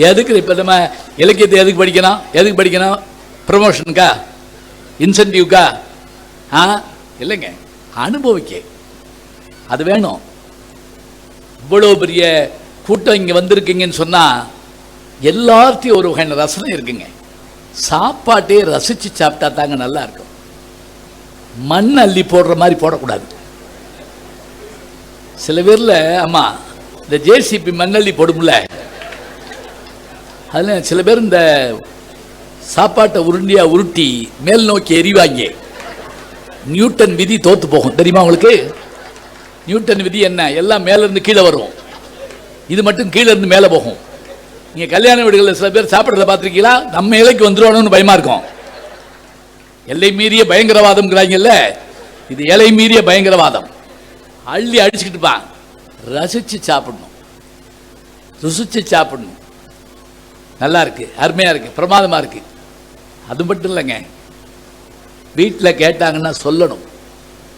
எதுக்கு இப்போ நம்ம இலக்கியத்தை எதுக்கு படிக்கணும், எதுக்கு படிக்கணும், ப்ரமோஷனுக்கா, இன்சென்டிவ்க்கா? இல்லைங்க, அனுபவிக்க அது வேணும். இவ்வளோ பெரிய கூட்டம் இங்கே வந்திருக்கீங்கன்னு சொன்னால் எல்லாத்தையும் ஒரு வகையான ரசனை இருக்குங்க. சாப்பாட்டே ரசித்து சாப்பிட்டா தாங்க நல்லா இருக்கும். மண் அள்ளி போடுற மாதிரி போடக்கூடாது. சில பேரில் அம்மா இந்த ஜேசிபி மண்ணள்ளி போடும்ல, அதில் சில பேர் இந்த சாப்பாட்டை உருண்டியாக உருட்டி மேல் நோக்கி எறிவாங்க. நியூட்டன் விதி தோற்று போகும் தெரியுமா உங்களுக்கு? நியூட்டன் விதி என்ன, எல்லாம் மேலேருந்து கீழே வரும், இது மட்டும் கீழே இருந்து மேலே போகும். நீங்கள் கல்யாண வீடுகளில் சில பேர் சாப்பிட்றத பார்த்துருக்கீங்களா, நம்ம இலைக்கு வந்துடுவானு பயமாக இருக்கும். எல்லை மீறிய பயங்கரவாதம்ங்கிறாங்கல்ல, இது எல்லை மீறிய பயங்கரவாதம். அள்ளி அடிச்சுக்கிட்டு பா, ரசித்து சாப்பிடணும், ருசிச்சு சாப்பிடணும். நல்லா இருக்கு, அருமையாக இருக்குது, பிரமாதமாக இருக்குது. அது மட்டும் இல்லைங்க, வீட்டில் கேட்டாங்கன்னா சொல்லணும்.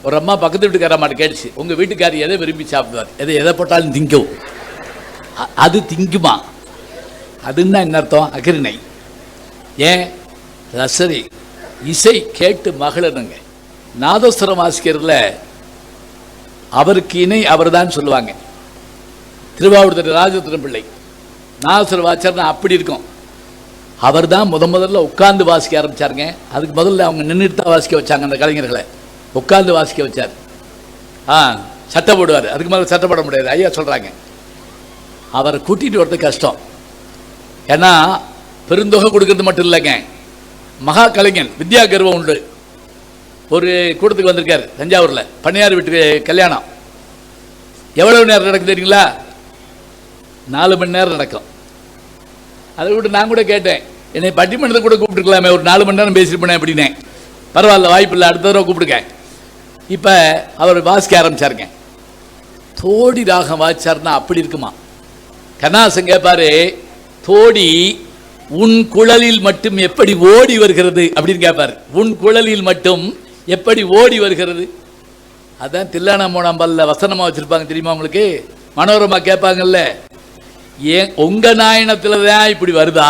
ஒரு அம்மா பக்கத்து வீட்டுக்கார அம்மாட்ட கேட்டுச்சு, உங்கள் வீட்டுக்காரி எதை விரும்பி சாப்பிடுவார், எதை போட்டாலும் திங்கும், அது திங்குமா? அதுன்னா என்ன அர்த்தம்? அகிரிணை. ஏன் ரசனை, இசை கேட்டு மகளனுங்க. நாதஸ்வரம் வாசிக்கிறதுல அவருக்கு இணை அவர் தான் சொல்லுவாங்க. திருவாவூர் ராஜரத்னம் பிள்ளை நாதஸ்வரம் வாசிச்சார்னா அப்படி இருக்கும். அவர் தான் முதல்ல உட்கார்ந்து வாசிக்க ஆரம்பித்தாருங்க. அதுக்கு முதல்ல அவங்க நின்றுட்டு தான் வாசிக்க வச்சாங்க, அந்த கலைஞர்களை உட்கார்ந்து வாசிக்க வச்சார். சட்டை போடுவார், அதுக்கு மேலே சட்டை போட முடியாது ஐயா சொல்கிறாங்க. அவரை கூட்டிகிட்டு வரது கஷ்டம். ஏன்னா பெருந்தொகை கொடுக்கறது மட்டும் இல்லைங்க, மகா கலைஞன், வித்யா கர்வம் உண்டு. ஒரு கூட்டத்துக்கு வந்திருக்கார் தஞ்சாவூரில், பண்ணையார் வீட்டுக்கு கல்யாணம். எவ்வளவு நேரம் நடக்கும் தெரியுங்களா? 4 மணி நேரம் நடக்கும். அதை விட்டு நான் கூட கேட்டேன், என்னை பட்டிமன்றத்தை கூட கூப்பிட்டுருக்கலாமே, ஒரு 4 மணி நேரம் பேசிட்டு போனேன் அப்படின்னேன். பரவாயில்ல, வாய்ப்பு இல்லை, அடுத்த தடவை கூப்பிடுங்க. இப்போ அவர் வாசிக்க ஆரம்பிச்சாருங்க. தோடி ராகம் வாசிச்சாருன்னா அப்படி இருக்குமா? கண்ணாசன் கேட்பாரு, தோடி உன் குழலில் மட்டும் எப்படி ஓடி வருகிறது அப்படின்னு கேட்பாரு. உன் குழலில் மட்டும் எப்படி ஓடி வருகிறது? அதான் தில்லானா மோனாம்பல்ல வசனமாக வச்சுருப்பாங்க தெரியுமா உங்களுக்கு? மனோரமா கேட்பாங்கல்ல, ஏன் உங்கள் நாயனத்தில் தான் இப்படி வருதா,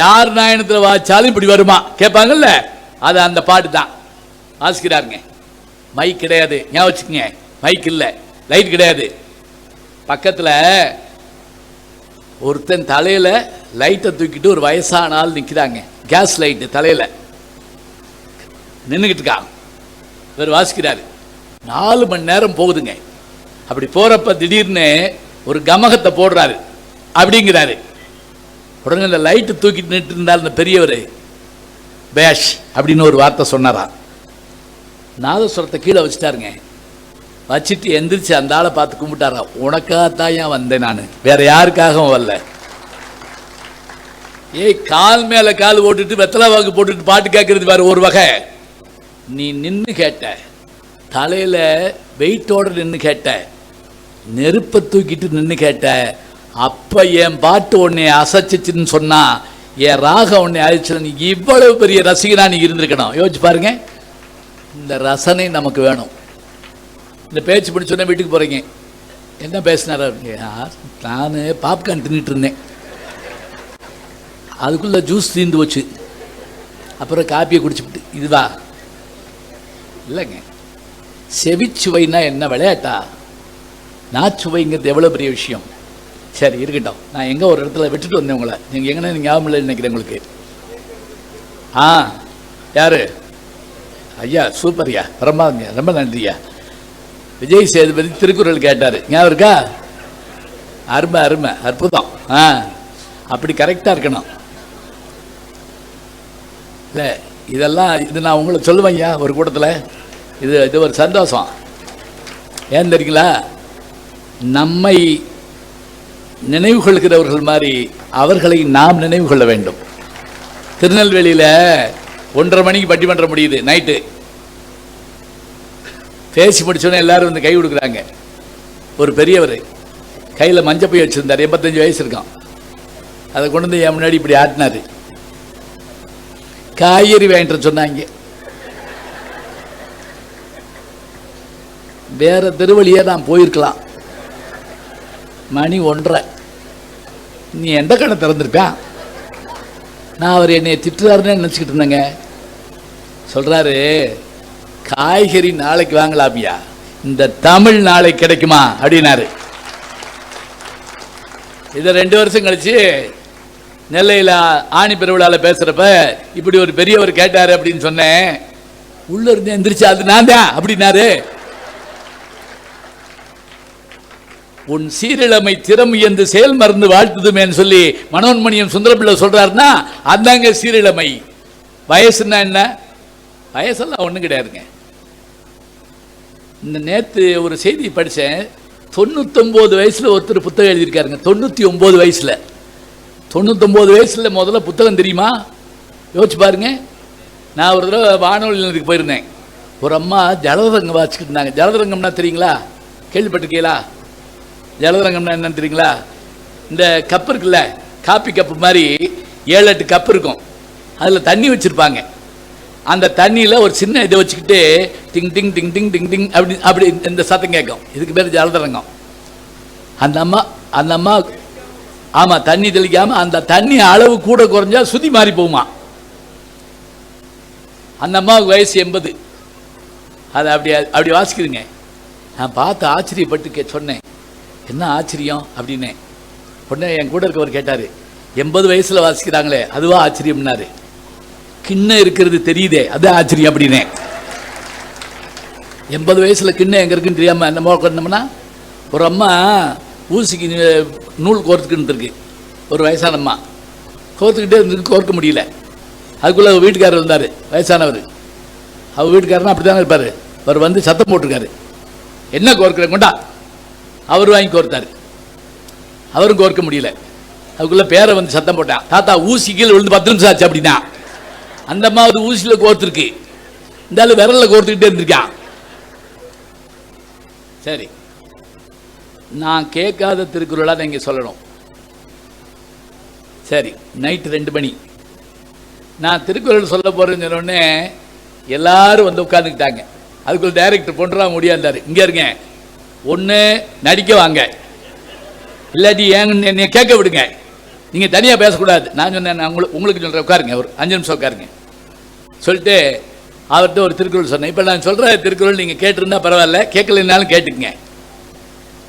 யார் நாயனத்தில் வாசிச்சாலும் இப்படி வருமா கேட்பாங்கல்ல, அது அந்த பாட்டு தான் வாசிக்கிறாருங்க. மைக் கிடையாது, ஞாபகம் வச்சுக்கோங்க. மைக் இல்லை, லைட் கிடையாது. பக்கத்தில் ஒருத்தன் தலையில் லைட்டை தூக்கிட்டு ஒரு வயசான ஆள் நிற்கிறாங்க. கேஸ் லைட்டு தலையில் நின்றுக்கிட்டு இருக்காங்க. இவர் வாசிக்கிறாரு. 4 மணி நேரம் போகுதுங்க. அப்படி போகிறப்ப திடீர்னு ஒரு கமகத்தை போடுறாரு அப்படிங்கிறாரு. உடனே இந்த லைட்டு தூக்கிட்டு நின்று இருந்தால் இந்த பெரியவர் பேஷ் அப்படின்னு ஒரு வார்த்தை சொன்னாராம். நாதஸ்வரத்தை கீழே வச்சுட்டாருங்க. வச்சுட்டு எந்திரிச்சு அந்த ஆளை பார்த்து கும்பிட்டாரா, உனக்காகத்தான் ஏன் வந்தேன், நான் வேற யாருக்காகவும் வரல. ஏய், கால் மேலே கால் போட்டுட்டு வெத்தலை வாக்கு போட்டுட்டு பாட்டு கேட்கறது வேற ஒரு வகை. நீ நின்று கேட்ட, தலையில் வெயிட்டோடு நின்று கேட்ட, நெருப்பை தூக்கிட்டு நின்று கேட்ட, அப்போ என் பாட்டு உன்னை அசைச்சிச்சுன்னு சொன்னா, என் ராகம் உன்னை அழிச்சு, நீ இவ்வளவு பெரிய ரசிகனா நீ இருந்திருக்கணும். யோசிச்சு பாருங்க. இந்த ரசனை நமக்கு வேணும். இந்த பேச்சு பிடிச்சோன்னே வீட்டுக்கு போகிறீங்க, என்ன பேசினார்? நான் பாப்கார்ன் தின்னுட்டு இருந்தேன், அதுக்குள்ளே ஜூஸ் தீர்ந்து வச்சு, அப்புறம் காப்பியை குடிச்சுட்டு இதுவா இல்லைங்க. செவிச்சுவைனா என்ன விளையாட்டா? நாச்சுவைங்கிறது எவ்வளோ பெரிய விஷயம். சரி இருக்கட்டும், நான் எங்கே ஒரு இடத்துல விட்டுட்டு வந்தேன் உங்களை. நீங்கள் எங்கன்னா நீங்கள் ஞாபகம் இல்லைன்னு நினைக்கிறேன் உங்களுக்கு. யார்? ஐயா சூப்பர்யா, பிரமாதங்க, ரொம்ப நன்றியா. விஜய் சேதுபதி திருக்குறள் கேட்டார், ஞாபகம் இருக்கா? அருமை அருமை, அற்புதம். அப்படி கரெக்டாக இருக்கணும். இல்லை இதெல்லாம் இது நான் உங்களை சொல்லுவேன்யா ஒரு கூட்டத்தில். இது ஒரு சந்தோஷம். ஏன் தெரியுங்களா? நம்மை நினைவு கொள்கிறவர்கள் மாதிரி அவர்களை நாம் நினைவு கொள்ள வேண்டும். திருநெல்வேலியில் 1:30 மணிக்கு பட்டிமன்றம் முடியுது நைட்டு. பேசி முடிச்சோன்னே எல்லாரும் வந்து கை கொடுக்குறாங்க. ஒரு பெரியவர் கையில் மஞ்சப்பை வச்சுருந்தார், 85 வயசு இருக்கான். அதை கொண்டு வந்து என் முன்னாடி இப்படி ஆட்டினார். காய்கறி வாங்கிட்டு சொன்னாங்க. வேற திருவழியாக நான் போயிருக்கலாம். மணி 1:30. நீ எந்த கடை திறந்திருக்கான்? நான் அவர் என்னை திட்டுறாருன்னு நினச்சிக்கிட்டு இருந்தேங்க. சொல்கிறாரு, காய்கறி நாளைக்கு வாங்கலாமியா, இந்த தமிழ் நாளைக்கு கிடைக்குமா அப்படின்னாரு. இதை 2 வருஷம் கழிச்சு நெல்லையில் ஆணி பெருவிழாவில் பேசுகிறப்ப இப்படி ஒரு பெரியவர் கேட்டார் அப்படின்னு சொன்னேன். உள்ள இருந்து எந்திரிச்சு, அது நான் தான் அப்படின்னாரு. உன் சீரிழமை திறம் என்று செயல் மறந்து வாழ்த்துதுமேன்னு சொல்லி மனோன்மணியம் சுந்தரபிள்ளை சொல்றாருன்னா அந்தாங்க சீரிழமை. வயசுன்னா என்ன? வயசெல்லாம் ஒன்றும் கிடையாதுங்க. இந்த நேற்று ஒரு செய்தி படித்தேன். 99 வயசில் ஒருத்தர் புத்தகம் எழுதியிருக்காருங்க. 99 வயசில் 99 வயசில் முதல்ல புத்தகம் தெரியுமா? யோசிச்சு பாருங்க. நான் ஒரு தடவை வானொலி நிலையத்துக்கு போயிருந்தேன். ஒரு அம்மா ஜலதரங்கம் வாசிக்கிட்டு இருந்தாங்க. ஜலதரங்கம்னா தெரியுங்களா? கேள்விப்பட்டிருக்கீங்களா? ஜலதரங்கம்னா என்னன்னு தெரியுங்களா? இந்த கப்பு இருக்குல்ல, காப்பி கப்பு மாதிரி 7-8 கப்பு இருக்கும். அதில் தண்ணி வச்சுருப்பாங்க. அந்த தண்ணியில் ஒரு சின்ன இதை வச்சுக்கிட்டு டிங் டிங் டிங் டிங் டிங் டிங் அப்படி அப்படி இந்த சத்தம் கேட்கும். இதுக்கு பேர் ஜலதரங்கம். அந்த அம்மா ஆமாம், தண்ணி தெளிக்காமல் அந்த தண்ணி அளவு கூட குறைஞ்சா சுதி மாறி போகுமா. அந்த அம்மாவுக்கு வயசு 80. அதை அப்படி வாசிக்குதுங்க. நான் பார்த்து ஆச்சரியப்பட்டு சொன்னேன், என்ன ஆச்சரியம் அப்படின்னே. உடனே என் கூட இருக்கவர் கேட்டார், 80 வயசில் வாசிக்கிறாங்களே அதுவா ஆச்சரியம்னாரு. கிண்ணம் இருக்கிறது தெரியுதே அது ஆச்சரியம் அப்படின்னே. 80 வயசில் கிண்ணம் எங்கே இருக்குன்னு தெரியாமல் நம்ம உட்காந்தோம்னா, ஒரு அம்மா ஊசிக்கு நூல் கோர்த்துக்கிட்டு இருக்கு. ஒரு வயசான அம்மா கோர்த்துக்கிட்டே இருந்து கோர்க்க முடியல. அதுக்குள்ளே வீட்டுக்காரர் இருந்தார், வயசானவர். அவர் வீட்டுக்காரனா அப்படி தானே இருப்பார். அவர் வந்து சத்தம் போட்டிருக்காரு, என்ன கோர்க்கிறேன் கொண்டா. அவர் வாங்கி கோர்த்தார். அவரும் கோர்க்க முடியல. அதுக்குள்ள பேரை வந்து சத்தம் போட்டான், தாத்தா ஊசி கீழே விழுந்து 10 நிமிஷம் ஆச்சு அப்படின்னா. அந்த மாதிரி ஊசியில் கோர்த்துருக்கு, இந்த ஆளு விரல்ல கோர்த்துக்கிட்டே இருந்திருக்கான். சரி, நான் கேட்காத திருக்குறளா நீங்க சொல்லணும். சரி, நைட்டு 2 மணி நான் திருக்குறள் சொல்ல போறேன்னு சொன்னோடனே எல்லாரும் வந்து உட்காந்துக்கிட்டாங்க. அதுக்குள்ள டைரக்டர் பொன்னுரா முடியாந்தாரு, இங்கே இருங்க, ஒன்று நடிக்க வாங்க, இல்லாட்டி என்னை கேட்க விடுங்க, நீங்கள் தனியாக பேசக்கூடாது. நான் சொன்னேன், நான் உங்களுக்கு சொல்கிறேன், உட்காருங்க, ஒரு 5 நிமிஷம் உட்காருங்க சொல்லிட்டு அவர்கிட்ட ஒரு திருக்குறள் சொன்னேன். இப்போ நான் சொல்கிற திருக்குறள் நீங்கள் கேட்டிருந்தா பரவாயில்ல, கேட்கலனாலும் கேட்டுக்குங்க.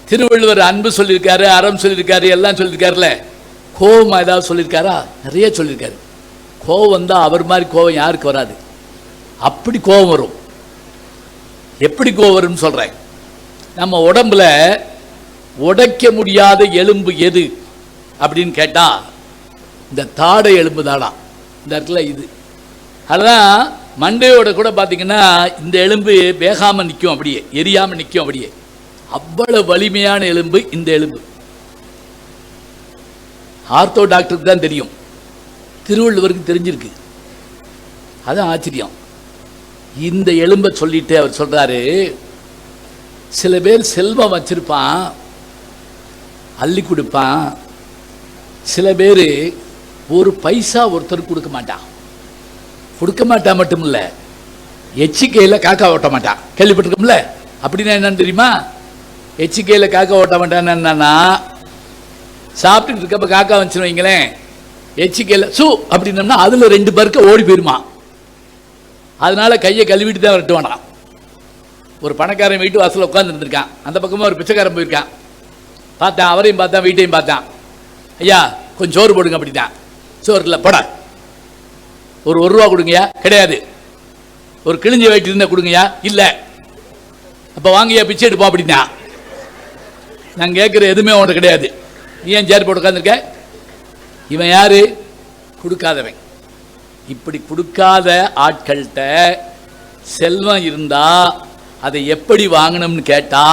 திருவள்ளுவர் அன்பு சொல்லியிருக்காரு, அறம் சொல்லியிருக்காரு, எல்லாம் சொல்லியிருக்காருல. கோபம் ஏதாவது சொல்லியிருக்காரா? நிறைய சொல்லியிருக்காரு. கோபம் வந்தால் அவர் மாதிரி கோபம் யாருக்கு வராது, அப்படி கோபம் வரும். எப்படி கோபம் வரும்னு சொல்கிறேன். நம்ம உடம்புல உடைக்க முடியாத எலும்பு எது அப்படின்னு கேட்டால் இந்த தாடை எலும்பு தானா, இந்த இடத்துல இது. அதுதான் மண்டையோட கூட பார்த்தீங்கன்னா இந்த எலும்பு வேகாமல் நிற்கும், அப்படியே எரியாமல் நிற்கும், அப்படியே அவ்வளவு வலிமையான எலும்பு இந்த எலும்பு. ஆர்த்தோ டாக்டருக்கு தான் தெரியும், திருவள்ளுவருக்கு தெரிஞ்சிருக்கு. அதான் ஆச்சரியம். இந்த எலும்பை சொல்லிட்டு அவர் சொல்றாரு, சில பேர் செல்வம் வச்சிருப்பான், அள்ளி கொடுப்பான். சில பேர் ஒரு பைசா ஒருத்தருக்கு கொடுக்க மாட்டான். கொடுக்க மாட்டான் மட்டும் இல்லை, எச்சிக்கையில் காக்கா ஓட்ட மாட்டான். கேள்விப்பட்டிருக்கோம்ல, அப்படின்னா என்னன்னு தெரியுமா? எச்சிக்கையில் காக்கா ஓட்ட மாட்டான்னு என்னன்னா, சாப்பிட்டுட்டு இருக்கப்ப காக்கா வந்துச்சுன்னு வைங்களேன், எச்சிக்கையில் சூ அப்படின்னம்னா அதில் 2 பேருக்கு ஓடி போயிருமா. அதனால கையை கழுவிட்டு தான் வரட்டு வேணாம். ஒரு பணக்காரன் வீட்டு வாசலில் உட்கார்ந்து இருந்திருக்கான், அந்த பக்கமாக ஒரு பிச்சைக்காரன் போயிருக்கான். பார்த்தான், அவரையும் பார்த்தான், வீட்டையும் பார்த்தான். ஐயா கொஞ்சம் சோறு போடுங்க அப்படித்தான். சோறு இல்லை, போட. ஒரு ரூபா கொடுங்கயா, கிடையாது. ஒரு கிழிஞ்ச வயிற்று இருந்தால் கொடுங்கயா, இல்லை. அப்போ வாங்கய்யா பிச்சை எடுப்போம் அப்படின்னா. நான் கேட்குற எதுவுமே உன்கிட்ட கிடையாது, நீ ஏன் சேர் போட்டு உட்காந்துருக்க? இவன் யாரு? கொடுக்காதவன். இப்படி கொடுக்காத ஆட்கள்கிட்ட செல்வம் இருந்தா அதை எப்படி வாங்கணும்னு கேட்டா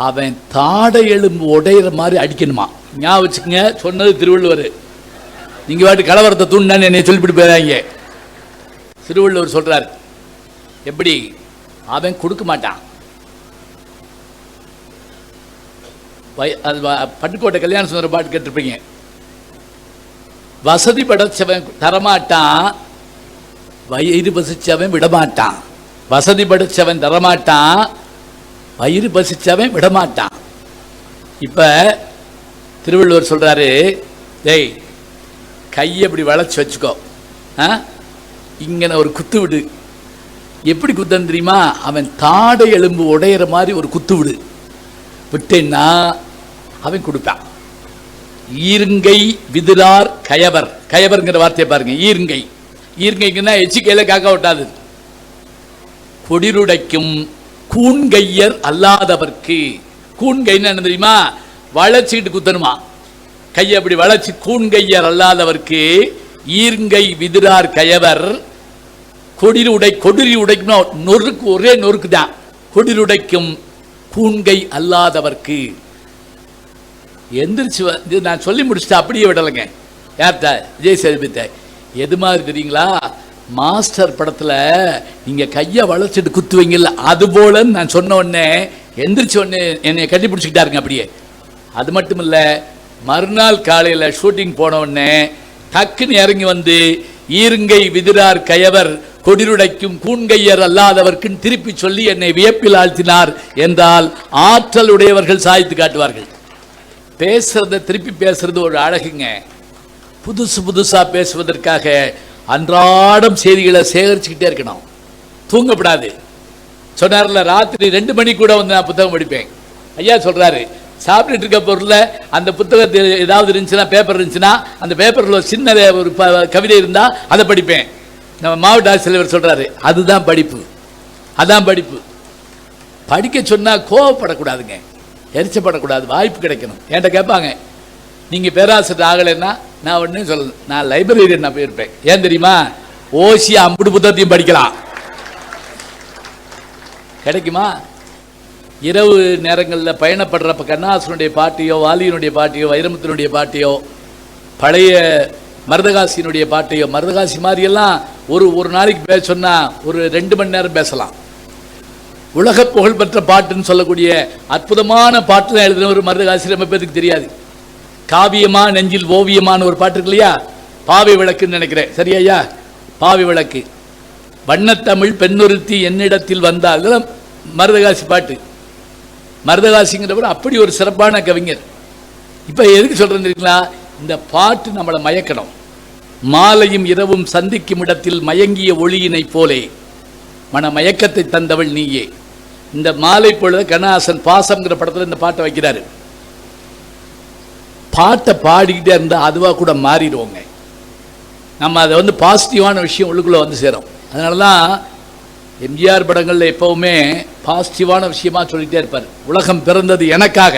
அவன் தாடை எலும்பு உடையிற மாதிரி அடிக்கணுமா. ஞாபகம் வச்சுக்கங்க, சொன்னது திருவள்ளுவர். நீங்க வாட்டி கலவரத்தை தூண்டான்னு என்னை சொல்லிவிட்டு போயிடாங்க. திருவள்ளுவர் சொல்றாரு, எப்படி அவன் கொடுக்க மாட்டான். பட்டுக்கோட்டை கல்யாண சுந்தர பாட்டு கேட்டிருப்பீங்க. வசதி படைச்சவன் தரமாட்டான், வயிறு பசிச்சவன் விடமாட்டான். வசதி படைச்சவன் தரமாட்டான், வயிறு பசிச்சவன் விடமாட்டான். இப்ப திருவள்ளுவர் சொல்றாரு, டேய் கையை இப்படி வளைச்சு வச்சுக்கோ, இங்கே ஒரு குத்து விடு. எப்படி குத்தன்னு தெரியுமா? அவன் தாடை எலும்பு உடையிற மாதிரி ஒரு குத்து விடு. விட்டேன்னா அவன் கொடுப்பான். ஈருங்கை விதிரார் கயவர். கயவர்ங்கிற வார்த்தையை பாருங்க. ஈருங்கை, ஈருங்கைக்குன்னா எச்சிக்கையில் காக்க விட்டாது. கொடிருடைக்கும் கூண்கையர் அல்லாதவர்க்கு. கூண்கைன்னு என்ன தெரியுமா? வளைச்சிட்டு குத்தணுமா, கையை அப்படி வளைச்சி. கூண்கையர் அல்லாதவர்க்கு ஈருங்கை விதிரார் கயவர். கொடிரி உடைக்கணும், நொறுக்கு, ஒரே நொறுக்கு தான். கொடிருடைக்கும் கூண்கை அல்லாதவர்க்கு. எந்திரிச்சு வந்து நான் சொல்லி முடிச்சுட்டு அப்படியே விடலைங்க. யார்கிட்ட? விஜய் சேதுபதிட்ட. எது மாதிரி தெரியுங்களா? மாஸ்டர் படத்தில் நீங்கள் கையை வளைச்சிட்டு குத்துவீங்கல்ல, அது போலன்னு நான் சொன்ன உடனே எந்திரிச்ச உடனே என்னை கட்டி பிடிச்சிக்கிட்டாருங்க அப்படியே. அது மட்டும் இல்லை, மறுநாள் காலையில் ஷூட்டிங் போன உடனே டக்குன்னு இறங்கி வந்து ஈருங்கை விதிரார் கயவர் கொடிருடைக்கும் கூண்கையர் அல்லாதவர்க்குன்னு திருப்பி சொல்லி என்னை வியப்பில் ஆழ்த்தினார் என்றால் ஆற்றல் உடையவர்கள் சாய்த்து காட்டுவார்கள். பேசுறத திருப்பி பேசுறது ஒரு அழகுங்க. புதுசு புதுசா பேசுவதற்காக அன்றாடம் செய்திகளை சேகரிச்சுக்கிட்டே இருக்கணும், தூங்கப்படாது. சொன்னார்ல, ராத்திரி 2 மணி கூட வந்து நான் புத்தகம் படிப்பேன். ஐயா சொல்றாரு, சாப்பிட்டுட்டு இருக்க பொருளில் அந்த புத்தகத்தில் ஏதாவது இருந்துச்சுன்னா, பேப்பர் இருந்துச்சுன்னா, அந்த பேப்பரில் சின்ன ஒரு கவிதை இருந்தால் அதை படிப்பேன். நம்ம மாவட்ட ஆட்சியர் சொல்றாரு, அதுதான் படிப்பு, அதான் படிப்பு. படிக்க சொன்னால் கோவப்படக்கூடாதுங்க, எரிச்சப்படக்கூடாது, வாய்ப்பு கிடைக்கணும். என்கிட்ட கேட்பாங்க, நீங்கள் பேராசிரியர் ஆகலைன்னா நான் ஒன்றும் சொல்லல, நான் லைப்ரரியன் நான் போயிருப்பேன். ஏன் தெரியுமா? ஓசி 50 புத்தகத்தையும் படிக்கலாம். கிடைக்குமா? இரவு நேரங்களில் பயணப்படுறப்ப கண்ணாசனுடைய பாட்டையோ, வாலியினுடைய பாட்டையோ, வைரமுத்தினுடைய பாட்டையோ, பழைய மருதகாசியினுடைய பாட்டையோ, மருதகாசி மாதிரியெல்லாம் ஒரு நாளைக்கு பேச சொன்னால் ஒரு 2 மணி நேரம் பேசலாம். உலக புகழ்பெற்ற பாட்டுன்னு சொல்லக்கூடிய அற்புதமான பாட்டுலாம் எழுதின ஒரு மருதகாசி ரொம்ப பேருக்கு தெரியாது. காவியமா நெஞ்சில் ஓவியமான ஒரு பாட்டு இருக்கு இல்லையா, பாவை விளக்குன்னு நினைக்கிறேன், சரியா? பாவை விளக்கு, வண்ணத்தமிழ் பெண்ணொருத்தி என்னிடத்தில் வந்தால், இதெல்லாம் மருதகாசி பாட்டு. மருதகாசிங்கிறவர் அப்படி ஒரு சிறப்பான கவிஞர். இப்போ எதுக்கு சொல்கிறேன்னு தெரியுங்களா, இந்த பாட்டு நம்மளை மயக்கணும். மாலையும் இரவும் சந்திக்கும் இடத்தில் மயங்கிய ஒளியினை போலே மன மயக்கத்தை தந்தவள் நீயே. இந்த மாலை பொழுது கண்ணாசன் பாசம்ங்கிற படத்தில் இந்த பாட்டை வைக்கிறாரு. பாட்டை பாடிக்கிட்டே இருந்தால் அதுவாக கூட மாறிடுவோங்க. நம்ம அதை பாசிட்டிவான விஷயம் உள்ளுக்குள்ளே சேரும். அதனால தான் எம்ஜிஆர் படங்களில் எப்போவுமே பாசிட்டிவான விஷயமா சொல்லிகிட்டே இருப்பார். உலகம் பிறந்தது எனக்காக,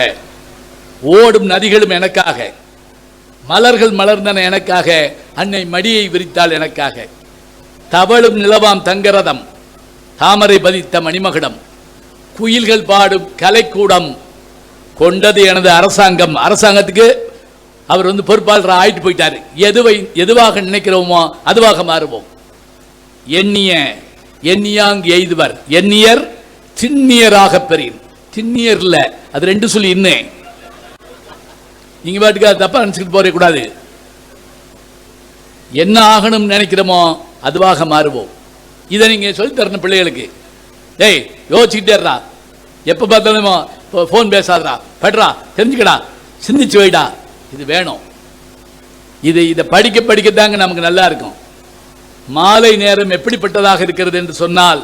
ஓடும் நதிகளும் எனக்காக, மலர்கள் மலர்ந்தன எனக்காக, அன்னை மடியை விரித்தாள் எனக்காக, தவழும் நிலவாம் தங்கரதம், தாமரை பதித்த மணிமகுடம், குயில்கள் பாடும் கலைக்கூடம், கொண்டது எனது அரசாங்கம். அரசாங்கத்துக்கு அவர் பொறுப்பாளர் ஆயிட்டு போயிட்டாரு. எதுவாக நினைக்கிறோமோ அதுவாக மாறுவோம். எண்ணியாங் எய்துவர் எண்ணியர் திண்ணியராக பெறீர். திண்ணியர் இல்ல, அது 2 சொல்லி இன்னேன். நீங்க பாட்டுக்கு அது தப்பா நினைச்சுட்டு போற கூடாது. என்ன ஆகணும் நினைக்கிறோமோ அதுவாக மாறுவோம். இதை நீங்க சொல்லி தரணும் பிள்ளைகளுக்கு. ஏய் யோசிச்சுக்கிட்டேறா, எப்ப பார்த்தாலும் போன் பேசாதடா, படுறா, தெரிஞ்சுக்கடா, சிந்திச்சு வைடா. இது வேணும். இதை படிக்க படிக்கத்தாங்க நமக்கு நல்லா இருக்கும். மாலை நேரம் எப்படிப்பட்டதாக இருக்கிறது என்று சொன்னால்,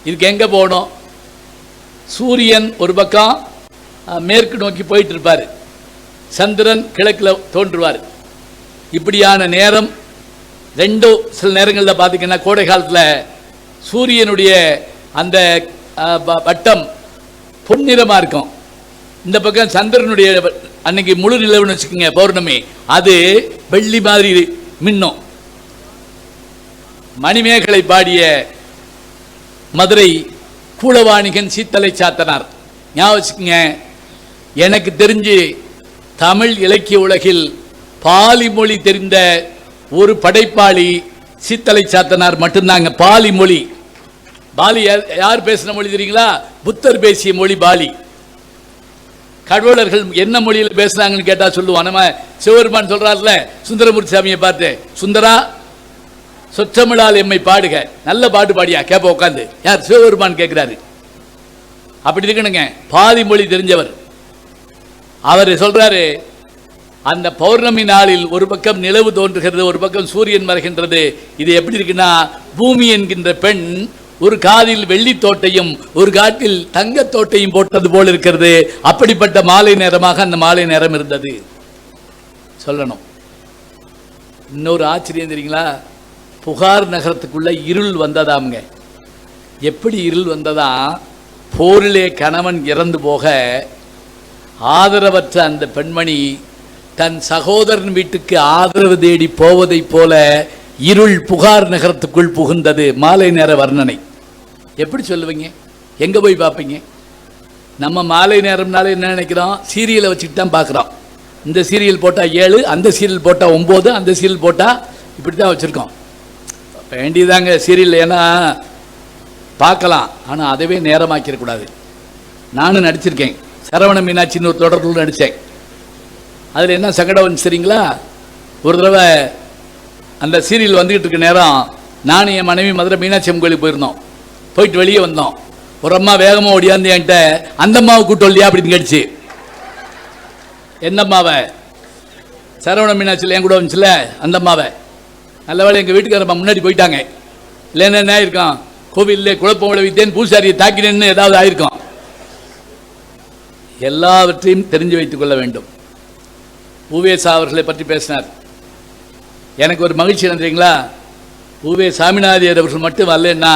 இதுக்கு எங்க போகணும்? சூரியன் ஒரு பக்கம் மேற்கு நோக்கி போயிட்டு இருப்பார், சந்திரன் கிழக்கில் தோன்றுவார். இப்படியான நேரம் சில நேரங்களில் பார்த்தீங்கன்னா கோடை காலத்தில் சூரியனுடைய அந்த வட்டம் பொன்னிறமாக இருக்கும். இந்த பக்கம் சந்திரனுடைய அன்னைக்கு முழு நிலவுன்னு வச்சுக்கோங்க, பௌர்ணமி, அது வெள்ளி மாதிரி மின்னும். மணிமேகலை பாடிய மதுரை கூலவாணிகன் சீத்தலை சாத்தனார் ஞாபகம் வச்சுக்கோங்க. எனக்கு தெரிஞ்சு தமிழ் இலக்கிய உலகில் பாலி மொழி தெரிந்த ஒரு படைப்பாளி சீத்தலை சாத்தனார் மட்டும்தாங்க. பாலி மொழி, பாலி யார் பேசின மொழி தெரியுங்களா? புத்தர் பேசிய மொழி பாலி. கடவுளர்கள் என்ன மொழியில் பேசுனாங்கன்னு கேட்டா சொல்லுவான். நம்ம சிவபெருமான் சொல்றாருல சுந்தரமூர்த்தி சாமியை பார்த்து, சுந்தரா சொற்றமிழால் எம்மை பாடுக. நல்ல பாட்டு பாடியா கேப்ப உட்காந்து. யார்? சிவபெருமான் கேட்கிறாரு. அப்படி இருக்கணுங்க, பாதி மொழி தெரிஞ்சவர். அவர் சொல்றாரு, அந்த பௌர்ணமி நாளில் ஒரு பக்கம் நிலவு தோன்றுகிறது, ஒரு பக்கம் சூரியன் மறைகின்றது. இது எப்படி இருக்குன்னா, பூமி என்கின்ற பெண் ஒரு காதில் வெள்ளி தோட்டையும் ஒரு காட்டில் தங்க தோட்டையும் போட்டது போல் இருக்கிறது. அப்படிப்பட்ட மாலை நேரமாக அந்த மாலை நேரம் இருந்தது சொல்லணும். இன்னொரு ஆச்சரியம் தெரியுங்களா, புகார் நகரத்துக்குள்ள இருள் வந்ததாமுங்க. எப்படி இருள் வந்ததா, போரிலே கணவன் இறந்து போக ஆதரவற்ற அந்த பெண்மணி தன் சகோதரன் வீட்டுக்கு ஆதரவு தேடி போவதை போல இருள் புகார் நகரத்துக்குள் புகுந்தது. மாலை நேர வர்ணனை எப்படி சொல்லுவீங்க? எங்க போய் பார்ப்பீங்க? நம்ம மாலை நேரம்னால என்ன நினைக்கிறோம்? சீரியலை வச்சுட்டு தான் பார்க்குறோம். இந்த சீரியல் போட்டால் 7, அந்த சீரியல் போட்டால் 9, அந்த சீரியல் போட்டால் இப்படி தான் வச்சுருக்கோம். வேண்டியதாங்க சீரியல், ஏன்னா பார்க்கலாம், ஆனால் அதவே நேரமாக்கிடக்கூடாது. நானும் நடிச்சிருக்கேன், சரவண மீனாட்சின்னு ஒரு தொடர்பு நடித்தேன். அதில் என்ன சங்கடம் வந்து சரிங்களா, ஒரு தடவை அந்த சீரியல் வந்துக்கிட்டு இருக்க நேரம் நானும் என் மனைவி மதுரை மீனாட்சி அம்மன் கோயிலுக்கு போயிருந்தோம். போயிட்டு வெளியே வந்தோம். ஒரு அம்மா வேகமாக ஓடியாந்து என்கிட்ட, அந்த அம்மாவை கூட்டு இல்லையா அப்படின்னு கேட்டுச்சு. எந்த அம்மாவை? சரவண மீனாட்சியில் என் கூட வந்துச்சுல அந்த அம்மாவை. நல்ல வேலை எங்கள் வீட்டுக்காரம்மா முன்னாடி போயிட்டாங்க, இல்லைன்னா என்ன ஆயிருக்கும், கோவிலே குழப்பம் விளைவித்தேன், பூசாரியை தாக்கினேன்னு ஏதாவது ஆயிருக்கும். எல்லாவற்றையும் தெரிஞ்சு வைத்துக் கொள்ள வேண்டும். உவேசா அவர்களை பற்றி பேசினார். எனக்கு ஒரு மகிழ்ச்சி என்ன தெரியுங்களா, உவே சாமிநாதியர் அவர்கள் மட்டும் வரலன்னா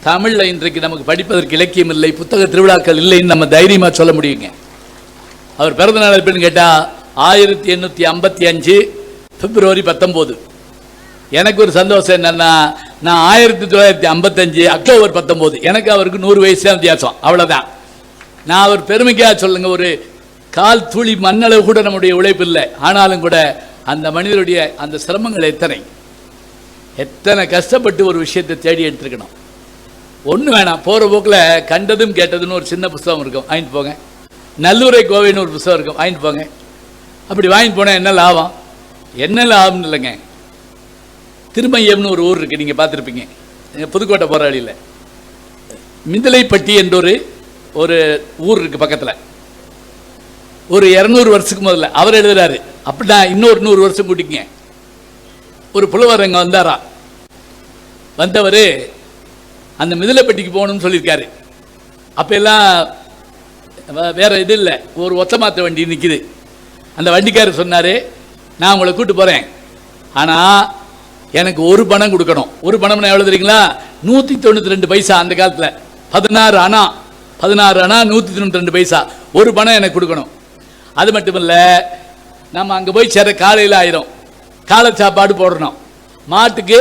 தமிழில் இன்றைக்கு நமக்கு படிப்பதற்கு இலக்கியம் இல்லை, புத்தக திருவிழாக்கள் இல்லைன்னு நம்ம தைரியமாக சொல்ல முடியுங்க. அவர் பிறந்த நாள் எப்படின்னு கேட்டால் 1855 பிப்ரவரி 19. எனக்கு ஒரு சந்தோஷம் என்னன்னா, நான் 1955 அக்டோபர் 19. எனக்கு அவருக்கு 100 வயசு தான் வித்தியாசம், அவ்வளோதான். நான் அவர் பெருமைக்காக சொல்லுங்க, ஒரு கால் துளி மண்ணளவு கூட நம்முடைய உழைப்பு இல்லை. ஆனாலும் கூட அந்த மனிதருடைய அந்த சிரமங்கள் எத்தனை கஷ்டப்பட்டு ஒரு விஷயத்தை தேடி எடுத்துருக்கணும். ஒன்று வேணாம், போகிற போக்கில் கண்டதும் கேட்டதுன்னு ஒரு சின்ன புஸ்தகம் இருக்கும், வாங்கிட்டு போங்க. நல்லூரை கோவைன்னு ஒரு புஸ்தகம் இருக்கும், வாங்கிட்டு போங்க. அப்படி வாங்கிட்டு போனால் என்ன லாபம்? என்ன லாபம்னு இல்லைங்க. திருமையம்னு ஒரு ஊர் இருக்குது, நீங்கள் பார்த்துருப்பீங்க, புதுக்கோட்டை போகிற வழியில். மிதிலைப்பட்டி என்ற ஒரு ஊர் இருக்குது பக்கத்தில். ஒரு 200 வருஷத்துக்கு முதல்ல அவர் எழுதுறாரு. அப்படின்னா இன்னொரு 100 வருஷம் கூட்டிங்க. ஒரு புலவர் அங்கே வந்தாரா, வந்தவர் அந்த மிதிலைப்பட்டிக்கு போகணும்னு சொல்லியிருக்காரு. அப்போ எல்லாம் வேற இது இல்லை, ஒரு ஒத்த மாற்ற வண்டி நிற்கிது. அந்த வண்டிக்காரர் சொன்னார், நான் உங்களை கூப்பிட்டு போகிறேன், ஆனால் எனக்கு ஒரு பணம் கொடுக்கணும். ஒரு பணம்னா எவ்வளோ தெரியுங்களா? 192 பைசா. அந்த காலத்தில் 16 அணா 192 பைசா. ஒரு பணம் எனக்கு கொடுக்கணும். அது மட்டும் இல்லை, நம்ம அங்கே போய் சேர காலையில் ஆயிரும், காலை சாப்பாடு போடணும், மாட்டுக்கு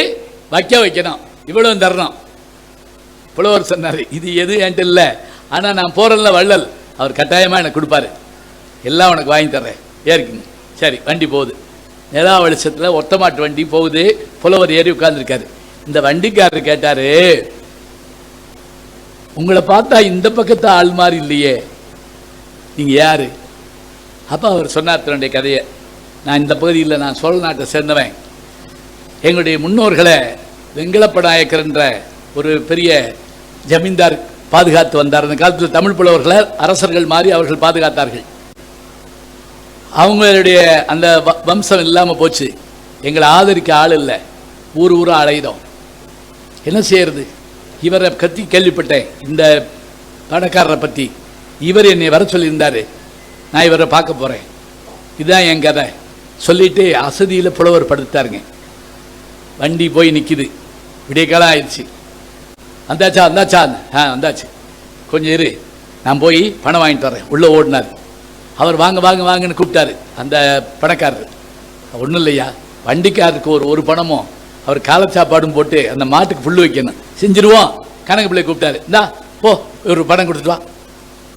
வைக்கணும், இவ்வளோ தரணும். புலவர் சொன்னார், இது எது என்கிட்ட இல்லை, ஆனால் நான் போகிறேன்ல வள்ளல், அவர் கட்டாயமாக எனக்கு கொடுப்பாரு, எல்லாம் உனக்கு வாங்கி தர்றேன், ஏறிக்குங்க. சரி, வண்டி போகுது. நிலா வெளிச்சத்தில் ஒத்த மாட்டு வண்டி போகுது. புலவர் ஏறி உட்கார்ந்துருக்காரு. இந்த வண்டிக்காரர் கேட்டார், உங்களை பார்த்தா இந்த பக்கத்து ஆள் மாதிரி இல்லையே, நீங்கள் யார்? அப்போ அவர் சொன்னார் தன்னுடைய கதையை. நான் இந்த பகுதியில், நான் சோழ நாட்டை சேர்ந்தவன். எங்களுடைய முன்னோர்களை வெங்கலப்ப நாயக்கர் என்ற ஒரு பெரிய ஜமீன்தார் பாதுகாத்து வந்தார். அந்த காலத்தில் தமிழ் புலவர்களை அரசர்கள் மாதிரி அவர்கள் பாதுகாத்தார்கள். அவங்களுடைய அந்த வம்சம் இல்லாமல் போச்சு. எங்களை ஆதரிக்க ஆள் இல்லை, ஊராக அலையிடும். என்ன செய்யறது? இவரை பற்றி கேள்விப்பட்டேன், இந்த பணக்காரரை பற்றி. இவர் என்னை வர சொல்லியிருந்தார், நான் இவரை பார்க்க போகிறேன், இதுதான் என் கதை சொல்லிட்டு அசதியில் புலவர் படுத்தாருங்க. வண்டி போய் நிற்கிது, விடிய காலம் ஆயிடுச்சு. வந்தாச்சா? வந்தாச்சு, கொஞ்சம் இரு, நான் போய் பணம் வாங்கிட்டு வரேன். உள்ளே ஓடினார். அவர் வாங்கன்னு கூப்பிட்டாரு அந்த பணக்காரர். ஒன்றும் இல்லையா, வண்டிக்காரருக்கு ஒரு பணமும் அவர் காலை சாப்பாடும் போட்டு அந்த மாட்டுக்கு புல் வைக்கணும், செஞ்சிருவோம். கணக்கு பிள்ளை கூப்பிட்டாரு, இந்தா போ, ஒரு பணம் கொடுத்துட்டு வா.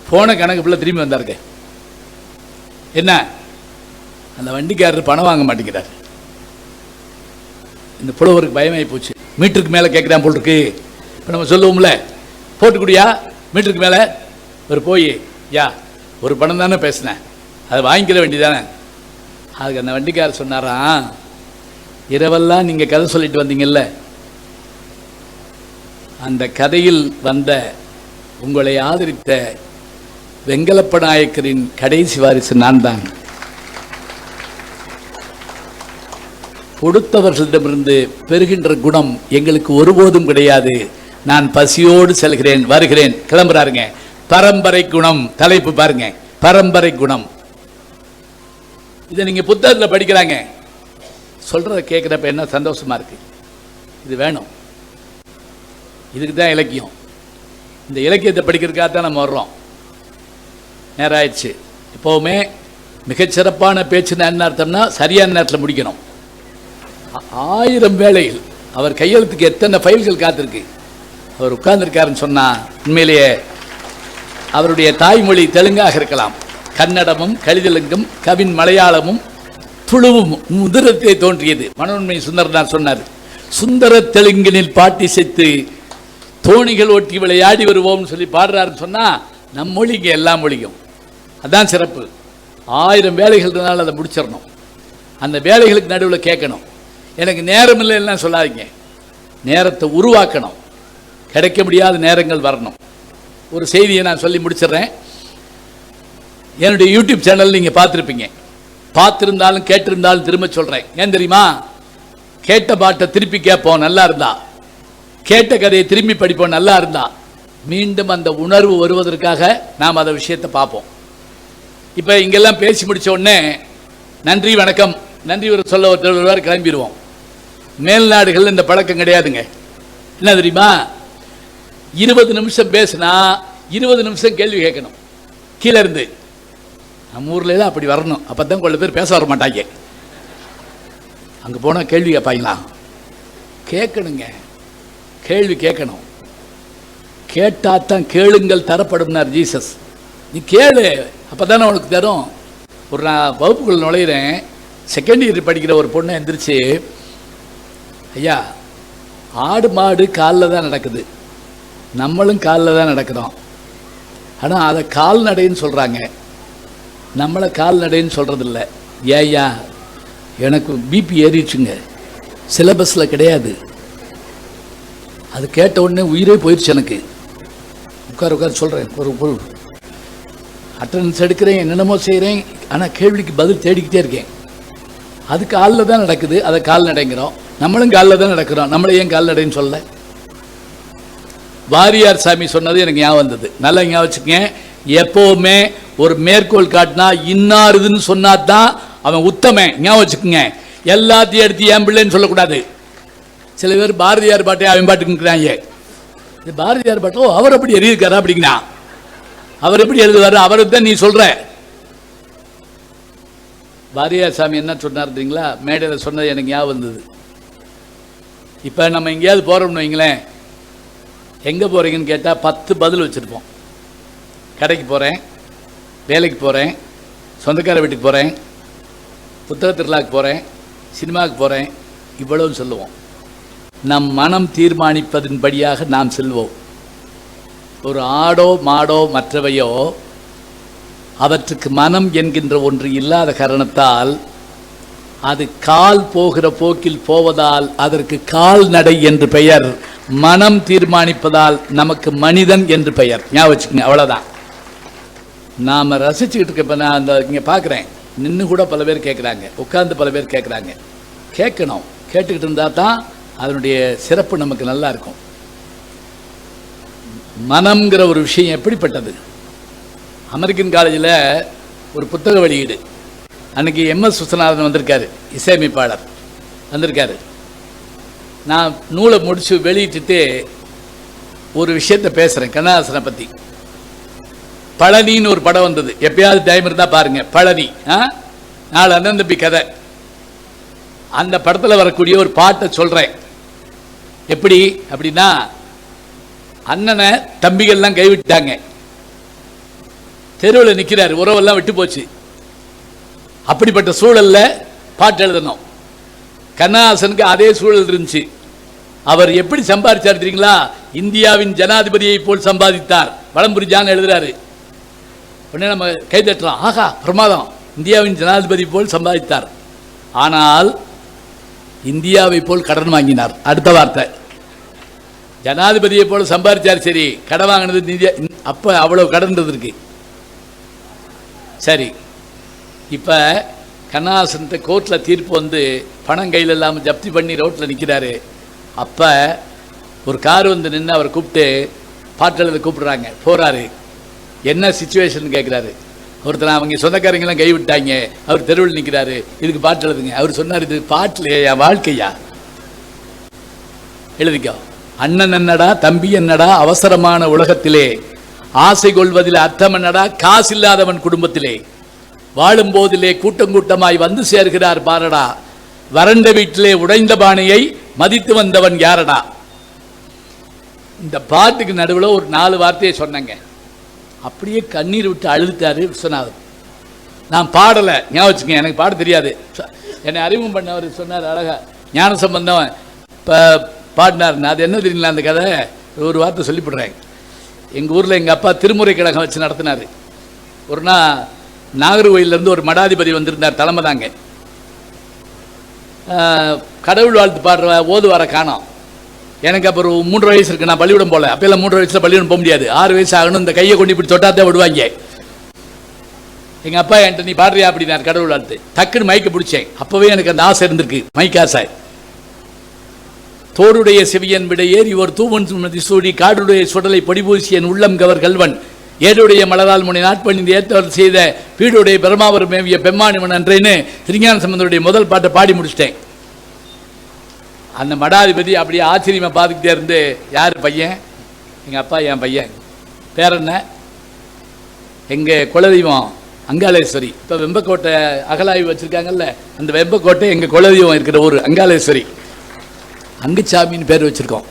போன கணக்கு பிள்ளை திரும்பி வந்தாருங்க. என்ன, அந்த வண்டிக்காரர் பணம் வாங்க மாட்டேங்கிறார். இந்த புலவருக்கு பயமாகி போச்சு. மீட்டருக்கு மேலே கேட்குறான் போல் இருக்கு. இப்போ நம்ம சொல்லுவோம்ல, போட்டுக்குடியா மீட்டருக்கு மேலே. ஒரு போய், யா ஒரு பணம் தானே பேசினேன், அதை வாங்கிக்கிற வேண்டியதானே. அதுக்கு அந்த வண்டிக்காரர் சொன்னாராம், இரவெல்லாம் நீங்கள் கதை சொல்லிட்டு வந்தீங்கல்ல, அந்த கதையில் வந்த உங்களை ஆதரித்த வெங்கலப்ப நாயக்கரின் கடைசி வாரிசு நான் தான். கொடுத்தவர்களிடமிருந்து பெறுகின்ற குணம் எங்களுக்கு ஒருபோதும் கிடையாது. நான் பசியோடு செல்கிறேன், வருகிறேன், கிளம்புறாருங்க. பரம்பரை குணம் தலைப்பு பாருங்க, பரம்பரை குணம். இதை நீங்க புத்தகத்தில் படிக்கிறாங்க. சொல்றத கேட்குறப்ப என்ன சந்தோஷமா இருக்கு. இது வேணும், இதுக்கு தான் இலக்கியம். இந்த இலக்கியத்தை படிக்கிறதுக்காக தான் நம்ம வர்றோம். நேரம் ஆயிடுச்சு. எப்போவுமே மிகச்சிறப்பான பேச்சுன்னு என்ன அர்த்தம்னா, சரியான நேரத்தில் முடிக்கணும். 1000 வேலைகள், அவர் கையெழுத்துக்கு எத்தனை ஃபைல்கள் காத்திருக்கு. அவர் உட்கார்ந்துருக்காருன்னு சொன்னால் உண்மையிலேயே அவருடைய தாய்மொழி தெலுங்காக இருக்கலாம், கன்னடமும் கலிதெலுங்கும் கவின் மலையாளமும் துளுவும் முதிரத்தை தோன்றியது. மனோன்மை சுந்தரனார் சொன்னார், சுந்தர தெலுங்கினில் பாட்டி செத்து தோணிகள் ஓட்டி விளையாடி வருவோம்னு சொல்லி பாடுறாருன்னு சொன்னால் நம் மொழிங்க எல்லா மொழியும். அதுதான் சிறப்பு. 1000 வேலைகள் இருந்தாலும் அதை முடிச்சிடணும். அந்த வேலைகளுக்கு நடுவில் கேட்கணும். எனக்கு நேரம் இல்லைன்னா சொல்லாதீங்க, நேரத்தை உருவாக்கணும். கிடைக்க முடியாத நேரங்கள் வரணும். ஒரு செய்தியை நான் சொல்லி முடிச்சிடுறேன். என்னுடைய யூடியூப் சேனல் நீங்கள் பார்த்துருப்பீங்க. பார்த்துருந்தாலும் கேட்டிருந்தாலும் திரும்ப சொல்கிறேன். ஏன் தெரியுமா? கேட்ட பாட்டை திருப்பி கேட்போம் நல்லா இருந்தா, கேட்ட கதையை திரும்பி படிப்போம் நல்லா இருந்தா, மீண்டும் அந்த உணர்வு வருவதற்காக நாம் அந்த விஷயத்தை பார்ப்போம். இப்போ இங்கெல்லாம் பேசி முடித்த உடனே நன்றி வணக்கம், நன்றி ஒரு சொல்ல ஒருவர் கிளம்பிடுவோம். மேல்நாடுகள் இந்த பழக்கம் கிடையாதுங்க. என்ன தெரியுமா? 20 நிமிஷம் பேசினா 20 நிமிஷம் கேள்வி கேட்கணும் கீழே இருந்து. நம்ம ஊரில் தான் அப்படி வரணும். அப்போ தான் கொஞ்சம் பேர் பேச வர மாட்டாங்க. அங்கே போனால் கேள்வி கேட்பாங்களா? கேட்கணுங்க, கேள்வி கேட்கணும். கேட்டால் தான் கேளுங்கள் தரப்படும்னார் ஜீசஸ். நீ கேளு, அப்போ தானே உனக்கு தரும். ஒரு நான் வகுப்புக்குள்ள நுழையிறேன், செகண்ட் இயர் படிக்கிற ஒரு பொண்ணை எந்திரிச்சு, ஐயா ஆடு மாடு காலில் தான் நடக்குது, நம்மளும் காலில் தான் நடக்கிறோம், ஆனால் அதை கால்நடைன்னு சொல்கிறாங்க, நம்மளை கால்நடைன்னு சொல்கிறதில்ல. ஏய்யா எனக்கு பிபி ஏறிடுச்சுங்க, சிலபஸில் கிடையாது. அது கேட்ட உடனே உயிரே போயிடுச்சு எனக்கு. உட்கார் சொல்கிறேன், ஒரு அட்டண்டன்ஸ் எடுக்கிறேன், என்னென்னமோ செய்கிறேன், ஆனால் கேள்விக்கு பதில் தேடிக்கிட்டே இருக்கேன். அது காலில் தான் நடக்குது, அதை கால்நடைங்கிறோம், நம்மளும் காலில் தான் நடக்கிறோம், நம்மளை ஏன் கால்நடைன்னு சொல்ல? வாரியார் சாமி சொன்னது எனக்கு ஞாபகம் வந்தது, நல்லா ஞாபகம் வச்சுக்கங்க. எப்போவுமே ஒரு மேற்கோள் காட்டினா இன்னாருதுன்னு சொன்னா தான் அவன் உத்தமன், ஞாபகம் வச்சுக்கோங்க. எல்லாத்தையும் எடுத்து என் பிள்ளைன்னு சொல்லக்கூடாது. சில பேர் பாரதியார் பாட்டை அவன் பாட்டுக்குறாங்க. பாரதியார் பாட்டோ அவர் எப்படி எழுதியிருக்காரா அப்படிங்கன்னா, அவர் எப்படி எழுதுவாரு, அவருக்கு தான் நீ சொல்ற. வாரியார் சாமி என்ன சொன்னார் தெரியுங்களா? மேடையில் சொன்னது எனக்கு ஞாபகம் வந்தது. இப்போ நம்ம எங்கேயாவது போகிறோம்னு வைங்களேன், எங்கே போகிறீங்கன்னு கேட்டால் 10 பதில் வச்சுருப்போம். கடைக்கு போகிறேன், வேலைக்கு போகிறேன், சொந்தக்கார வீட்டுக்கு போகிறேன், புத்தக திருவிழாக்கு போகிறேன், சினிமாவுக்கு போகிறேன், இவ்வளவு சொல்லுவோம். நம் மனம் தீர்மானிப்பதன்படியாக நாம் செல்வோம். ஒரு ஆடோ மாடோ மற்றவையோ அவற்றுக்கு மனம் என்கின்ற ஒன்று இல்லாத காரணத்தால் அது கால் போகிற போக்கில் போவதால் அதற்கு கால்நடை என்று பெயர். மனம் தீர்மானிப்பதால் நமக்கு மனிதன் என்று பெயர். ஞாபகம் வச்சுக்கோங்க, அவ்வளோதான். நாம் ரசிச்சுக்கிட்டு இருக்க. இப்போ நான் அந்த இங்கே பார்க்குறேன், நின்று கூட பல பேர் கேட்குறாங்க, உட்கார்ந்து பல பேர் கேட்குறாங்க. கேட்கணும், கேட்டுக்கிட்டு இருந்தால் தான் அதனுடைய சிறப்பு நமக்கு நல்லா இருக்கும். மனம்ங்கிற ஒரு விஷயம் எப்படிப்பட்டது? அமெரிக்கன் காலேஜில் ஒரு புத்தக வெளியீடு, அன்றைக்கி MS விஸ்வநாதன் வந்திருக்காரு, இசையமைப்பாளர் வந்திருக்காரு. நான் நூலை முடித்து வெளியிட்டு ஒரு விஷயத்தை பேசுகிறேன் கண்ணதாசனை பற்றி. பழனின்னு ஒரு படம் வந்தது, எப்பயாவது டைம் இருந்தால் பாருங்கள். பழனி 4 அண்ணன் தம்பி கதை. அந்த படத்தில் வரக்கூடிய ஒரு பாட்டை சொல்கிறேன். எப்படி அப்படின்னா, அண்ணனை தம்பிகள்லாம் கைவிட்டாங்க, தெருவில் நிற்கிறார், உறவெல்லாம் விட்டு போச்சு. அப்படிப்பட்ட சூழலில் பாட்டு எழுதணும். கண்ணதாசனுக்கு அதே சூழல் இருந்துச்சு. அவர் எப்படி சம்பாதிச்சார் தெரியுங்களா? இந்தியாவின் ஜனாதிபதியை போல் சம்பாதித்தார். வலம்புரி ஜான் எழுதுறாரு. உடனே நம்ம கை தட்டுறோம், ஆகா பிரமாதம், இந்தியாவின் ஜனாதிபதி போல் சம்பாதித்தார். ஆனால் இந்தியாவை போல் கடன் வாங்கினார். அடுத்த வார்த்தை, ஜனாதிபதியை போல் சம்பாதிச்சார், சரி, கடன் வாங்கினது நிதி, அப்போ அவ்வளோ கடன் இருக்கு. சரி, இப்போ கண்ணதாசன் கோர்ட்டில் தீர்ப்பு வந்து பணம் கையில் இல்லாமல் ஜப்தி பண்ணி ரோட்டில் நிற்கிறாரு. அப்போ ஒரு கார் வந்து நின்று அவரை கூப்பிட்டு பாட்டு எழுத கூப்பிடுறாங்க. போகிறாரு, என்ன சிச்சுவேஷன் கேட்குறாரு. ஒருத்தர் அவங்க சொந்தக்காரங்கெல்லாம் கைவிட்டாங்க, அவர் தெருவில் நிற்கிறாரு, இதுக்கு பாட்டு எழுதுங்க. அவர் சொன்னார், இது பாட்டில் என் வாழ்க்கையா, எழுதிக்கோ. அண்ணன் என்னடா, தம்பி என்னடா, அவசரமான உலகத்திலே ஆசை கொள்வதில் அர்த்தம் என்னடா, காசு இல்லாதவன் குடும்பத்திலே வாழும் போதிலே கூட்டம் கூட்டமாய் வந்து சேர்கிறார் பாரடா, வறண்ட வீட்டிலே உடைந்த பானையை மதித்து வந்தவன் யாரடா. இந்த பாட்டுக்கு நடுவில் ஒரு 4 வார்த்தையை சொன்னங்க. அப்படியே கண்ணீர் விட்டு அழுதுட்டாரு விஸ்வநாதன். நான் பாடலை, ஞாபகம் வச்சுங்க, எனக்கு பாட தெரியாது. என்னை அறிமுகம் பண்ணவர் சொன்னார் அழகா, ஞான சம்பந்தம் இப்போ பாடினார். அது என்ன தெரியல, அந்த கதை ஒரு வார்த்தை சொல்லிவிடுறேன். எங்கள் ஊரில் எங்கள் அப்பா திருமுறை கழகம் வச்சு நடத்தினார். ஒரு நாள் நாகர்கோயிலேருந்து ஒரு மடாதிபதி வந்திருந்தார், தலைமை தாங்க. கடவுள் வாழ்த்து பாடுற ஓதுவார காணோம். எனக்கு அப்போ ஒரு 3 வயசு இருக்குது, நான் பள்ளிக்கூடம் போகல. அப்போல்லாம் 3 வயசில் பள்ளிக்கூடம் போக முடியாது, 6 வயசு ஆகணும். இந்த கையை கொண்டு இப்படி தொட்டாதான் விடுவாங்க. எங்கள் அப்பா என்கிட்ட நீ பாடுறியா அப்படின்னார் கடவுள் வாழ்த்து. டக்குன்னு மைக்கை பிடிச்சேன். அப்போவே எனக்கு அந்த ஆசை இருந்திருக்கு, மைக் ஆசை. தோடுடைய செவியன் விட ஏறி ஒரு தூவன் சூடி காடுடைய சுடலை பொடிபூசியன் உள்ளம் கவர் கல்வன் ஏடுடைய மலரால் முனை நாட்பணிந்து ஏற்றவர் செய்த பீடுடைய பெருமாவர் மேவிய பெம்மானிவன் அன்றேன்னு திருஞான சம்பந்தருடைய முதல் பாட்டை பாடி முடிச்சிட்டேன். அந்த மடாதிபதி அப்படியே ஆச்சரியமாக பார்த்துக்கிட்டே இருந்து, யார் பையன்? எங்கள் அப்பா, என் பையன். பேர் என்ன? எங்கள் குலதெய்வம் அங்காளேஸ்வரி. இப்போ வெம்பக்கோட்டை அகலாய்வு வச்சுருக்காங்கல்ல, அந்த வெம்பக்கோட்டை எங்கள் குலதெய்வம் இருக்கிற ஊர் அங்காளேஸ்வரி. அங்குச்சாமின்னு பேர் வச்சுருக்கோம்.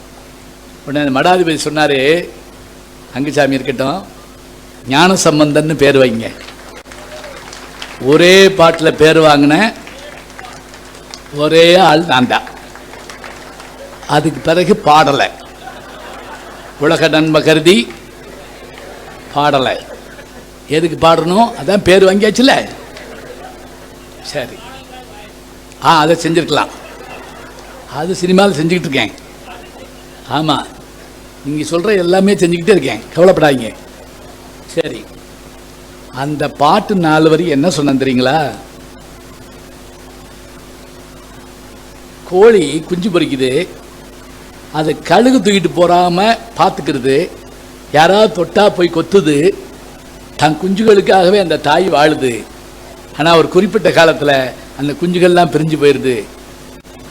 உடனே அந்த மடாதிபதி சொன்னார், அங்குச்சாமி இருக்கட்டும், ஞானசம்பந்தன்னு பேர் வைங்க. ஒரே பாட்டில் பேர் வாங்கின ஒரே ஆள் நான் தான். அதுக்கு பிறகு பாடலை, உலக நன்மை கருதி பாடலை. எதுக்கு பாடணும்? அதான் பேர் வாங்கியாச்சுல. சரி, அதை செஞ்சுருக்கலாம். அது சினிமாவில் செஞ்சுக்கிட்டு இருக்கேன். ஆமாம், நீங்கள் சொல்கிற எல்லாமே செஞ்சுக்கிட்டே இருக்கேன், கவலைப்படாதீங்க. சரி, அந்த பாட்டு 4 வரி என்ன சொன்ன தெரியுங்களா? கோழி குஞ்சு பொறிக்குது, அது கழுகு தூக்கிட்டு போகாமல் பார்த்துக்கிறது. யாராவது தொட்டா போய் கொத்துது. தன் குஞ்சுகளுக்காகவே அந்த தாய் வாழுது. ஆனால் ஒரு குறிப்பிட்ட காலத்தில் அந்த குஞ்சுகள்லாம் பிரிஞ்சு போயிடுது.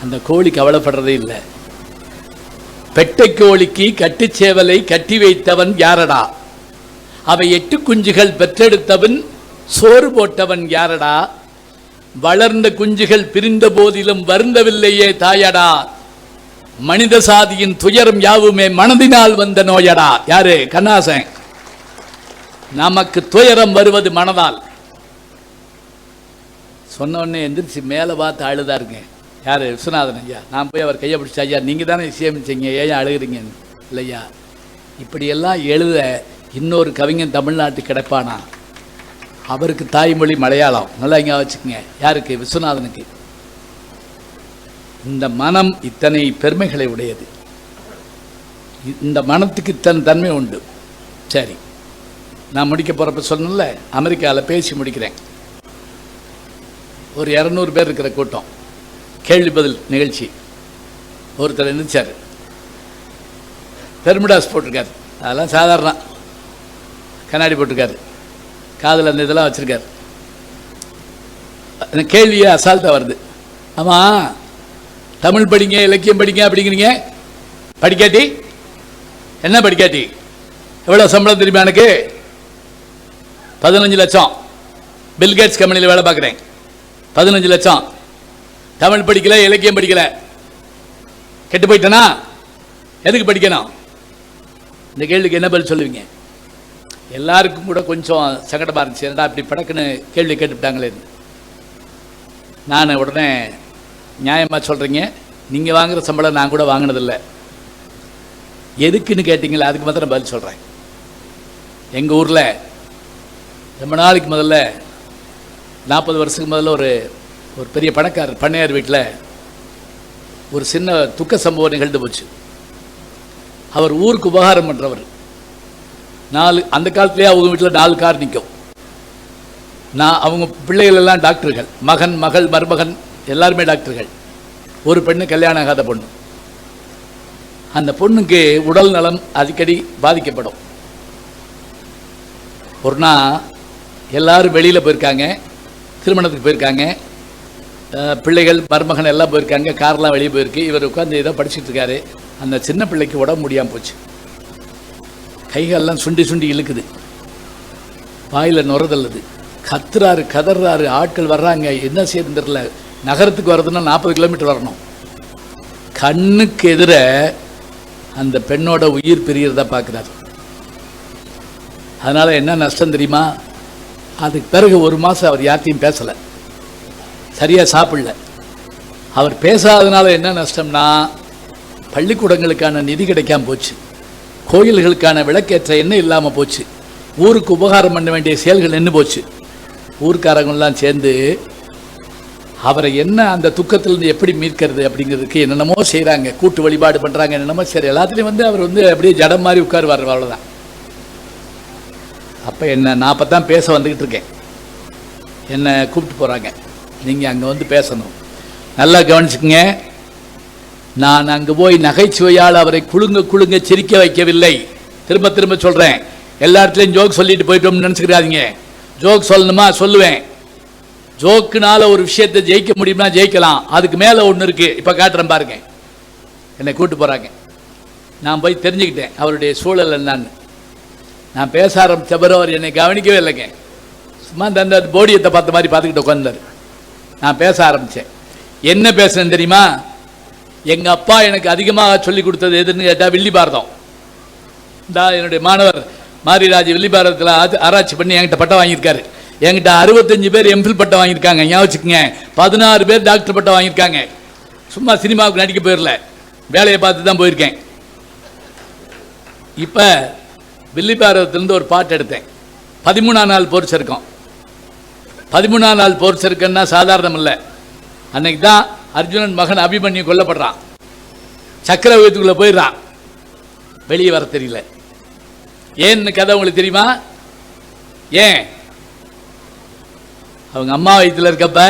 அந்த கோழி கவலைப்படுறதே இல்லை. பெட்டை கோழிக்கு கட்டுச்சேவலை கட்டி வைத்தவன் யாரடா? அவை 8 குஞ்சுகள் பெற்றெடுத்தவன் சோறு போட்டவன் யாரடா? வளர்ந்த குஞ்சுகள் பிரிந்த போதிலும் வருந்தவில்லையே தாயடா. மனித சாதியின் துயரம் யாவுமே மனதினால் வந்த நோயடா. யாரு? கண்ணாசன். நமக்கு துயரம் வருவது மனதால். சொன்ன உடனே எந்திரிச்சு மேலே பார்த்து அழுதாருங்க. யார்? விஸ்வநாதன் ஐயா. நான் போய் அவர் கையை பிடிச்ச, ஐயா நீங்கள் தானே இசையமைச்சிங்க, ஏன் அழுகிறீங்க? இல்லையா, இப்படியெல்லாம் எழுத இன்னொரு கவிஞன் தமிழ்நாட்டுக்கு கிடைப்பானா? அவருக்கு தாய்மொழி மலையாளம். நல்லா இங்கே வச்சுக்கோங்க. யாருக்கு? விஸ்வநாதனுக்கு. இந்த மனம் இத்தனை பெருமைகளை உடையது. இந்த மனத்துக்கு இத்தனை தன்மை உண்டு. சரி, நான் முடிக்க போகிறப்ப சொன்னல, அமெரிக்காவில் பேசி முடிக்கிறேன். ஒரு 200 பேர் இருக்கிற கூட்டம், கேள்வி பதில் நிகழ்ச்சி. ஒருத்தர் எழுந்திரிச்சார், பெர்முடாஸ் போட்டிருக்காரு. அதெல்லாம் சாதாரண கண்ணாடி போட்டிருக்காரு, காதில் அந்த இதெல்லாம் வச்சுருக்காரு. அந்த கேள்வியே அசால்ட்டாக வருது. ஆமாம், தமிழ் படிங்க, இலக்கியம் படிங்க அப்படிங்கிறீங்க, படிக்காட்டி என்ன? படிக்காட்டி எவ்வளோ சம்பளம் தெரியுமா எனக்கு? 15 லட்சம். பில்கேட்ஸ் கம்பெனியில் வேலை பார்க்குறேன். 15 லட்சம். தமிழ் படிக்கல, இலக்கியம் படிக்கல, கெட்டு போயிட்டேனா? எதுக்கு படிக்கணும்? இந்த கேள்விக்கு என்ன பதில் சொல்லுவீங்க? எல்லாருக்கும் கூட கொஞ்சம் சங்கடமாக இருந்துச்சு. என்னடா இப்படி படக்குன்னு கேள்வி கேட்டுவிட்டாங்களே. நான் உடனே, நியாயமாக சொல்கிறீங்க, நீங்கள் வாங்குகிற சம்பளம் நான் கூட வாங்கினதில்லை, எதுக்குன்னு கேட்டிங்களா? அதுக்கு மாத்திரம் பதில் சொல்கிறேன். எங்கள் ஊரில் ரொம்ப நாளைக்கு முதல்ல, 40 வருஷத்துக்கு முதல்ல ஒரு பெரிய பணக்காரர் பண்ணையார் வீட்டில் ஒரு சின்ன துக்க சம்பவம் நிகழ்ந்து போச்சு. அவர் ஊருக்கு உபகாரம் பண்ணுறவர். அந்த காலத்திலே அவங்க வீட்டில் 4 கார் நிற்கும். அவங்க பிள்ளைகள் எல்லாம் டாக்டர்கள். மகன், மகள், மருமகன் எல்லாருமே டாக்டர்கள். ஒரு பெண்ணு கல்யாணம் ஆகாத பொண்ணு. அந்த பொண்ணுக்கு உடல் நலம் அடிக்கடி பாதிக்கப்படும். ஒரு நாள் எல்லாரும் வெளியில் போயிருக்காங்க, திருமணத்துக்கு போயிருக்காங்க, பிள்ளைகள் மருமகன் எல்லாம் போயிருக்காங்க, கார்லாம் வெளியே போயிருக்கு. இவர் உட்காந்து ஏதோ படிச்சுட்டு இருக்காரு. அந்த சின்ன பிள்ளைக்கு உடம்பு முடியாமல் போச்சு. கைகளெல்லாம் சுண்டி சுண்டி இழுக்குது, வாயில் நுரதல்லுது, கத்துறாரு, கதறாரு. ஆட்கள் வர்றாங்க, என்ன செய்யறது தெரியல. நகரத்துக்கு வர்றதுன்னா 40 கிலோமீட்டர் வரணும். கண்ணுக்கு எதிர அந்த பெண்ணோட உயிர் பிரியறதா பார்க்குறாரு. அதனால் என்ன நஷ்டம் தெரியுமா? அதுக்கு பிறகு 1 மாதம் அவர் யார்த்தையும் பேசலை, சரியாக சாப்பிடல. அவர் பேசாததுனால என்ன நஷ்டம்னா, பள்ளிக்கூடங்களுக்கான நிதி கிடைக்காம போச்சு, கோயில்களுக்கான விளக்கேற்ற எண்ணெய் இல்லாமல் போச்சு, ஊருக்கு உபகாரம் பண்ண வேண்டிய செயல்கள் நின்று போச்சு. ஊர்க்காரங்கள்லாம் சேர்ந்து அவரை என்ன அந்த துக்கத்திலிருந்து எப்படி மீட்கிறது அப்படிங்கிறதுக்கு என்னென்னமோ செய்கிறாங்க, கூட்டு வழிபாடு பண்ணுறாங்க, என்னென்னமோ. சரி, எல்லாத்துலேயும் அவர் அப்படியே ஜடம் மாதிரி உட்காருவார், அவ்வளோதான். அப்போ நான் அப்போ தான் பேச வந்துக்கிட்டு இருக்கேன். என்னை கூப்பிட்டு போகிறாங்க, நீங்கள் அங்கே பேசணும். நல்லா கவனிச்சுக்கங்க, நான் அங்கே போய் நகைச்சுவையால் அவரை குழுங்க சிரிக்க வைக்கவில்லை. திரும்ப திரும்ப சொல்கிறேன், எல்லா இடத்துலையும் ஜோக் சொல்லிட்டு போயிட்டோம்னு நினச்சிக்கிறாதீங்க. ஜோக் சொல்லணுமா? சொல்லுவேன். ஜோக்குனால ஒரு விஷயத்தை ஜெயிக்க முடியுமா? ஜெயிக்கலாம். அதுக்கு மேலே ஒன்று இருக்குது, இப்போ காட்டுறேன் பாருங்க. என்னை கூப்பிட்டு போகிறாங்க. நான் போய் தெரிஞ்சுக்கிட்டேன் அவருடைய சூழல் என்னன்னு. நான் பேச ஆரம்பித்த பிறகு அவர் என்னை கவனிக்கவே இல்லைங்க. சும்மா அந்த போடியத்தை பார்த்த மாதிரி பார்த்துக்கிட்டு உட்காந்தார். நான் பேச ஆரம்பித்தேன். என்ன பேசுனேன் தெரியுமா? எங்கள் அப்பா எனக்கு அதிகமாக சொல்லி கொடுத்தது எதுன்னு கேட்டால் வில்லி பாரதம். என்னுடைய மாணவர் மாரிராஜ் வில்லிபாரத்தில் ஆராய்ச்சி பண்ணி என்கிட்ட பட்டம் வாங்கியிருக்காரு. என்கிட்ட 65 பேர் எம்ஃபில் பட்டம் வாங்கியிருக்காங்க. ஞாபகம் வச்சுக்கோங்க. 16 பேர் டாக்டர் பட்டம் வாங்கியிருக்காங்க. சும்மா சினிமாவுக்கு நடிக்க போயிடல, வேலையை பார்த்து தான் போயிருக்கேன். இப்போ வில்லிபாரத்திலிருந்து ஒரு பாட்டு எடுத்தேன். 13ஆம் நாள் போர் சருக்கம். 13ஆம் நாள் போர் சருக்கன்னா சாதாரணம் இல்லை. அன்னைக்கு தான் அர்ஜுனன் மகன் அபிமன்யு கொல்லப்படுறான். சக்கரவர்த்திக்குள்ளே போயிடுறான். வெளியே வர தெரியல. ஏன்னு கதை உங்களுக்கு தெரியுமா? ஏன்? அவங்க அம்மா வயிற்றில் இருக்கப்ப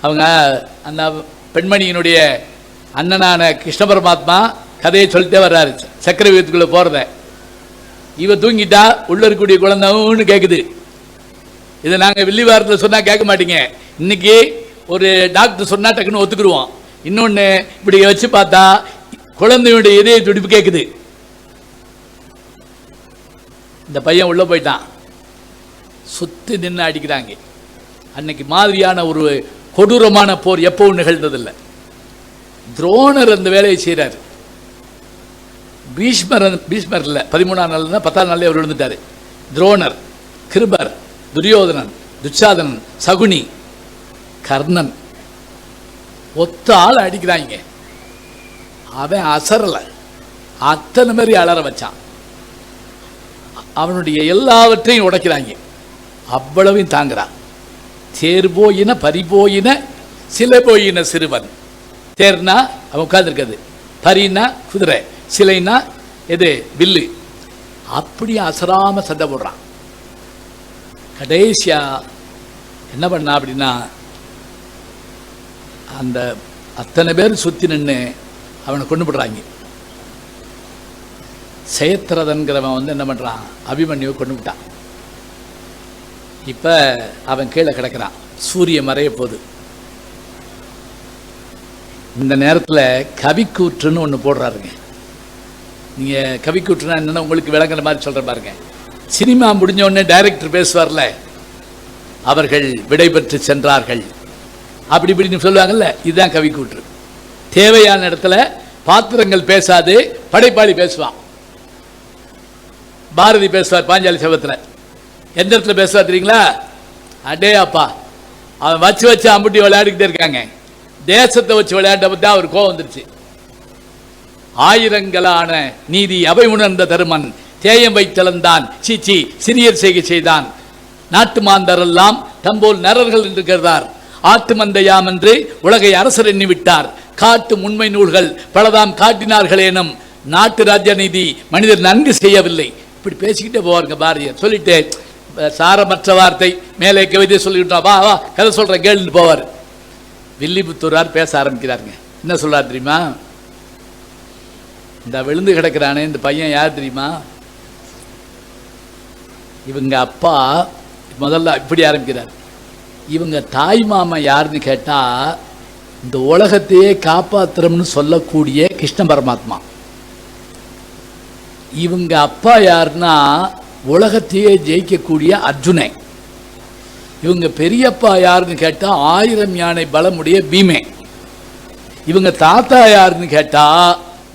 அவங்க அந்த பெண்மணியினுடைய அண்ணனான கிருஷ்ண பரமாத்மா கதையை சொல்லிட்டே வர்றாரு. சக்கரவர்த்திக்குள்ளே போகிறத இவ தூங்கிட்டா உள்ள இருக்கக்கூடிய குழந்தைன்னு கேட்குது. இதை நாங்கள் வில்லிவாரத்தில் சொன்னால் கேட்க மாட்டீங்க. இன்னைக்கு ஒரு டாக்டர் சொன்னால் டக்குன்னு ஒத்துக்குருவோம். இன்னொன்று இப்படி வச்சு பார்த்தா குழந்தையுடைய இதய துடிப்பு கேட்குது. இந்த பையன் உள்ளே போயிட்டான். சுற்றி நின்று அடிக்கிறாங்க. அன்னைக்கு மாதிரியான ஒரு கொடூரமான போர் எப்பவும் நிகழ்ந்ததில்லை. துரோணர் அந்த வேலையை செய்கிறார். பீஷ்மர் இல்லை, 13ஆம் நாள் தான் 10ஆம் நாளே அவர் விழுந்துட்டார். துரோணர், கிருபர், துரியோதனன், துச்சாதனன், சகுனி, கர்ணன் ஒத்த ஆள் அடிக்கிறாங்க. அவன் அசரலை, அத்தனை மாதிரி அலற வச்சான். அவனுடைய எல்லாவற்றையும் உடைக்கிறாங்க. அவ்வளவையும் தாங்குறான். தேர் போயின பறிபோயின சிலை போயின சிறுவன். தேர்னா அவன் உட்கார்ந்துருக்கிறது, பரினா குதிரை, சிலைனா எது வில்லு. அப்படி அசராம சண்டை போடுறான். கடைசியா என்ன பண்ணா அப்படின்னா, அந்த அத்தனை பேர் சுற்றி நின்று அவனை கொண்டு போடுறாங்க. செயத்திரதன்கிறவன் என்ன பண்ணுறான், அபிமன்யுவை கொண்டு விட்டான். இப்போ அவன் கீழே கிடக்கிறான். சூரிய மறைய போகுது. இந்த நேரத்தில் கவிக்கூற்றுன்னு ஒன்று போடுறாருங்க. நீங்கள் கவிக்கூற்றுனா என்னென்னா உங்களுக்கு விளங்குற மாதிரி சொல்கிற பாருங்க. சினிமா முடிஞ்ச உடனே டைரக்டர் பேசுவார்ல, அவர்கள் விடைபெற்று சென்றார்கள் அப்படி இப்படின்னு சொல்லுவாங்கல்ல, இதுதான் கவிக்கூற்று. தேவையான இடத்துல பாத்திரங்கள் பேசாது, படைப்பாளி பேசுவான். பாரதி பேசுவார் பாஞ்சாலி சபத்தில். எந்த இடத்துல பேசுவார் தெரியுங்களா? அடே அப்பா, அவன் வச்சு அம்புட்டி விளையாடிக்கிட்டே இருக்காங்க. தேசத்தை வச்சு விளையாட்ட பற்றி அவர் கோவம் வந்துருச்சு. ஆயிரங்களான நீதி அவை உணர்ந்த தருமன் தேயம் வைத்தளந்தான் சீச்சி சிறியர் செய்கை செய்தான். நாட்டு மாந்தரெல்லாம் தம்போல் நரர்கள் என்று கருதார். ஆட்டு மந்தையாம் என்று உலகை அரசர் எண்ணிவிட்டார். காட்டு உண்மை நூல்கள் பலதாம் காட்டினார்களேனும் நாட்டு ராஜ்ய நீதி மனிதர் நன்கு செய்யவில்லை. இப்படி பேசிக்கிட்டே போவாருங்க பாரதியார். சொல்லிட்டு சாரமற்ற வார்த்தை மேலே கவிதை சொல்லிவிட்டோம், வா வா கதை சொல்ற கேள்னு போவார். வில்லிபுத்தூரார் பேச ஆரம்பிக்கிறாருங்க. என்ன சொல்றாரு தெரியுமா? இந்த விழுந்து கிடக்கிறானே இந்த பையன் யார் தெரியுமா? இவங்க அப்பா. முதல்ல இப்படி ஆரம்பிக்கிறார். இவங்க தாய் மாமா யாருன்னு கேட்டா, இந்த உலகத்தையே காப்பாத்துறோம்னு சொல்லக்கூடிய கிருஷ்ண பரமாத்மா. இவங்க அப்பா யாருன்னா உலகத்தையே ஜெயிக்கக்கூடிய அர்ஜுனை. இவங்க பெரியப்பா யாருன்னு கேட்டா 1000 யானை பலமுடைய பீமே. இவங்க தாத்தா யாருன்னு கேட்டா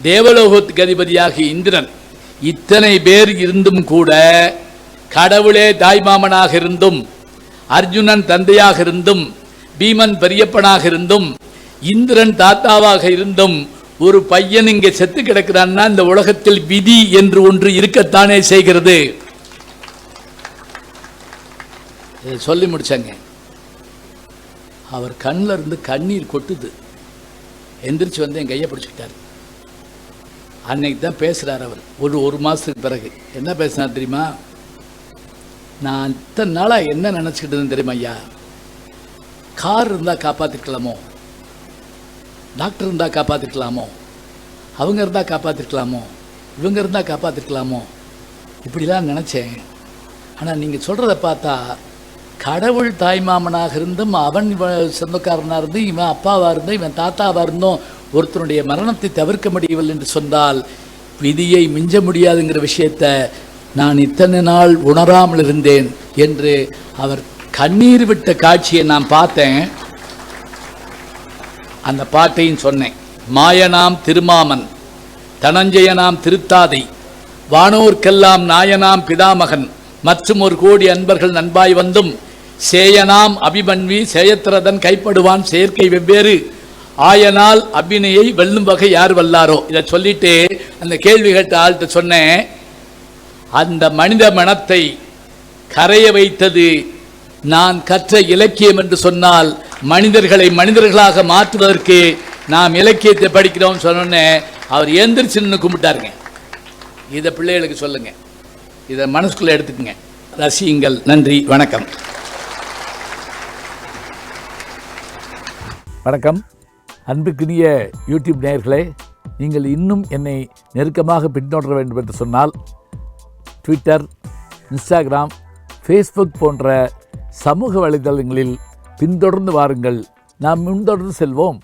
தேவலோகத்துக்கு அதிபதியாக இந்திரன். இத்தனை பேர் இருந்தும் கூட, கடவுளே தாய்மாமனாக இருந்தும், அர்ஜுனன் தந்தையாக இருந்தும், பீமன் பெரியப்பனாக இருந்தும், இந்திரன் தாத்தாவாக இருந்தும், ஒரு பையன் இங்கே செத்து கிடக்கிறான்னா இந்த உலகத்தில் விதி என்று ஒன்று இருக்கத்தானே செய்கிறது. சொல்லி முடிச்சாங்க. அவர் கண்ணில் இருந்து கண்ணீர் கொட்டுது. எந்திரிச்சு வந்து என் கையை பிடிச்சிக்கிட்டார். அன்னைக்கு தான் பேசுகிறார் அவர். ஒரு மாதத்துக்கு பிறகு என்ன பேசினார் தெரியுமா? நான் இத்தனை நாளாக என்ன நினச்சிக்கிட்டு இருந்தேன் தெரியுமா ஐயா? கார் இருந்தால் காப்பாற்றிருக்கலாமோ, டாக்டர் இருந்தால் காப்பாற்றிருக்கலாமோ, அவங்க இருந்தால் காப்பாற்றிருக்கலாமோ, இவங்க இருந்தால் காப்பாற்றிருக்கலாமோ, இப்படிலாம் நினச்சேன். ஆனால் நீங்கள் சொல்கிறத பார்த்தா கடவுள் தாய்மாமனாக இருந்தும், அவன் சொந்தக்காரனாக இருந்து, இவன் அப்பாவாக இருந்தும், இவன் தாத்தாவாக இருந்தும் ஒருத்தனுடைய மரணத்தை தவிர்க்க முடியவில்லை என்று சொன்னால் விதியை மிஞ்ச முடியாதுங்கிற விஷயத்தை நான் இத்தனை நாள் உணராமல் இருந்தேன் என்று அவர் கண்ணீர் விட்ட காட்சியை நான் பார்த்தேன். அந்த பாட்டையும் சொன்னேன். மாயனாம் திருமாமன், தனஞ்சயனாம் திருத்தாதை, வானோர்க்கெல்லாம் நாயனாம் பிதாமகன் மற்றும் ஒரு கோடி அன்பர்கள் நண்பாய் வந்தும் சேயனாம் அபிமன்வி சேயத்திரதன் கைப்படுவான் செயற்கை வெவ்வேறு ஆயனால் அபிநயை வெல்லும் வகை யார் வல்லாரோ. இதை சொல்லிட்டு அந்த கேள்வி கேட்ட ஆள்கிட்ட சொன்னேன், அந்த மனித மனத்தை கரைய வைத்தது நான் கற்ற இலக்கியம் என்று சொன்னால் மனிதர்களை மனிதர்களாக மாற்றுவதற்கு நாம் இலக்கியத்தை படிக்கிறோம் சொன்னோன்னே அவர் எந்திரிச்சு நின்று கும்பிட்டாருங்க. இதை பிள்ளைகளுக்கு சொல்லுங்க, இதை மனசுக்குள்ள எடுத்துக்கங்க, ரசியுங்கள். நன்றி, வணக்கம். வணக்கம். அன்புக்குரிய யூடியூப் நேயர்களே, நீங்கள் இன்னும் என்னை நெருக்கமாக பின்தொடர வேண்டும் என்று சொன்னால் ட்விட்டர், இன்ஸ்டாகிராம், ஃபேஸ்புக் போன்ற சமூக வலைதளங்களில் பின்தொடர்ந்து வாருங்கள். நாம் முன்தொடர்ந்து செல்வோம்.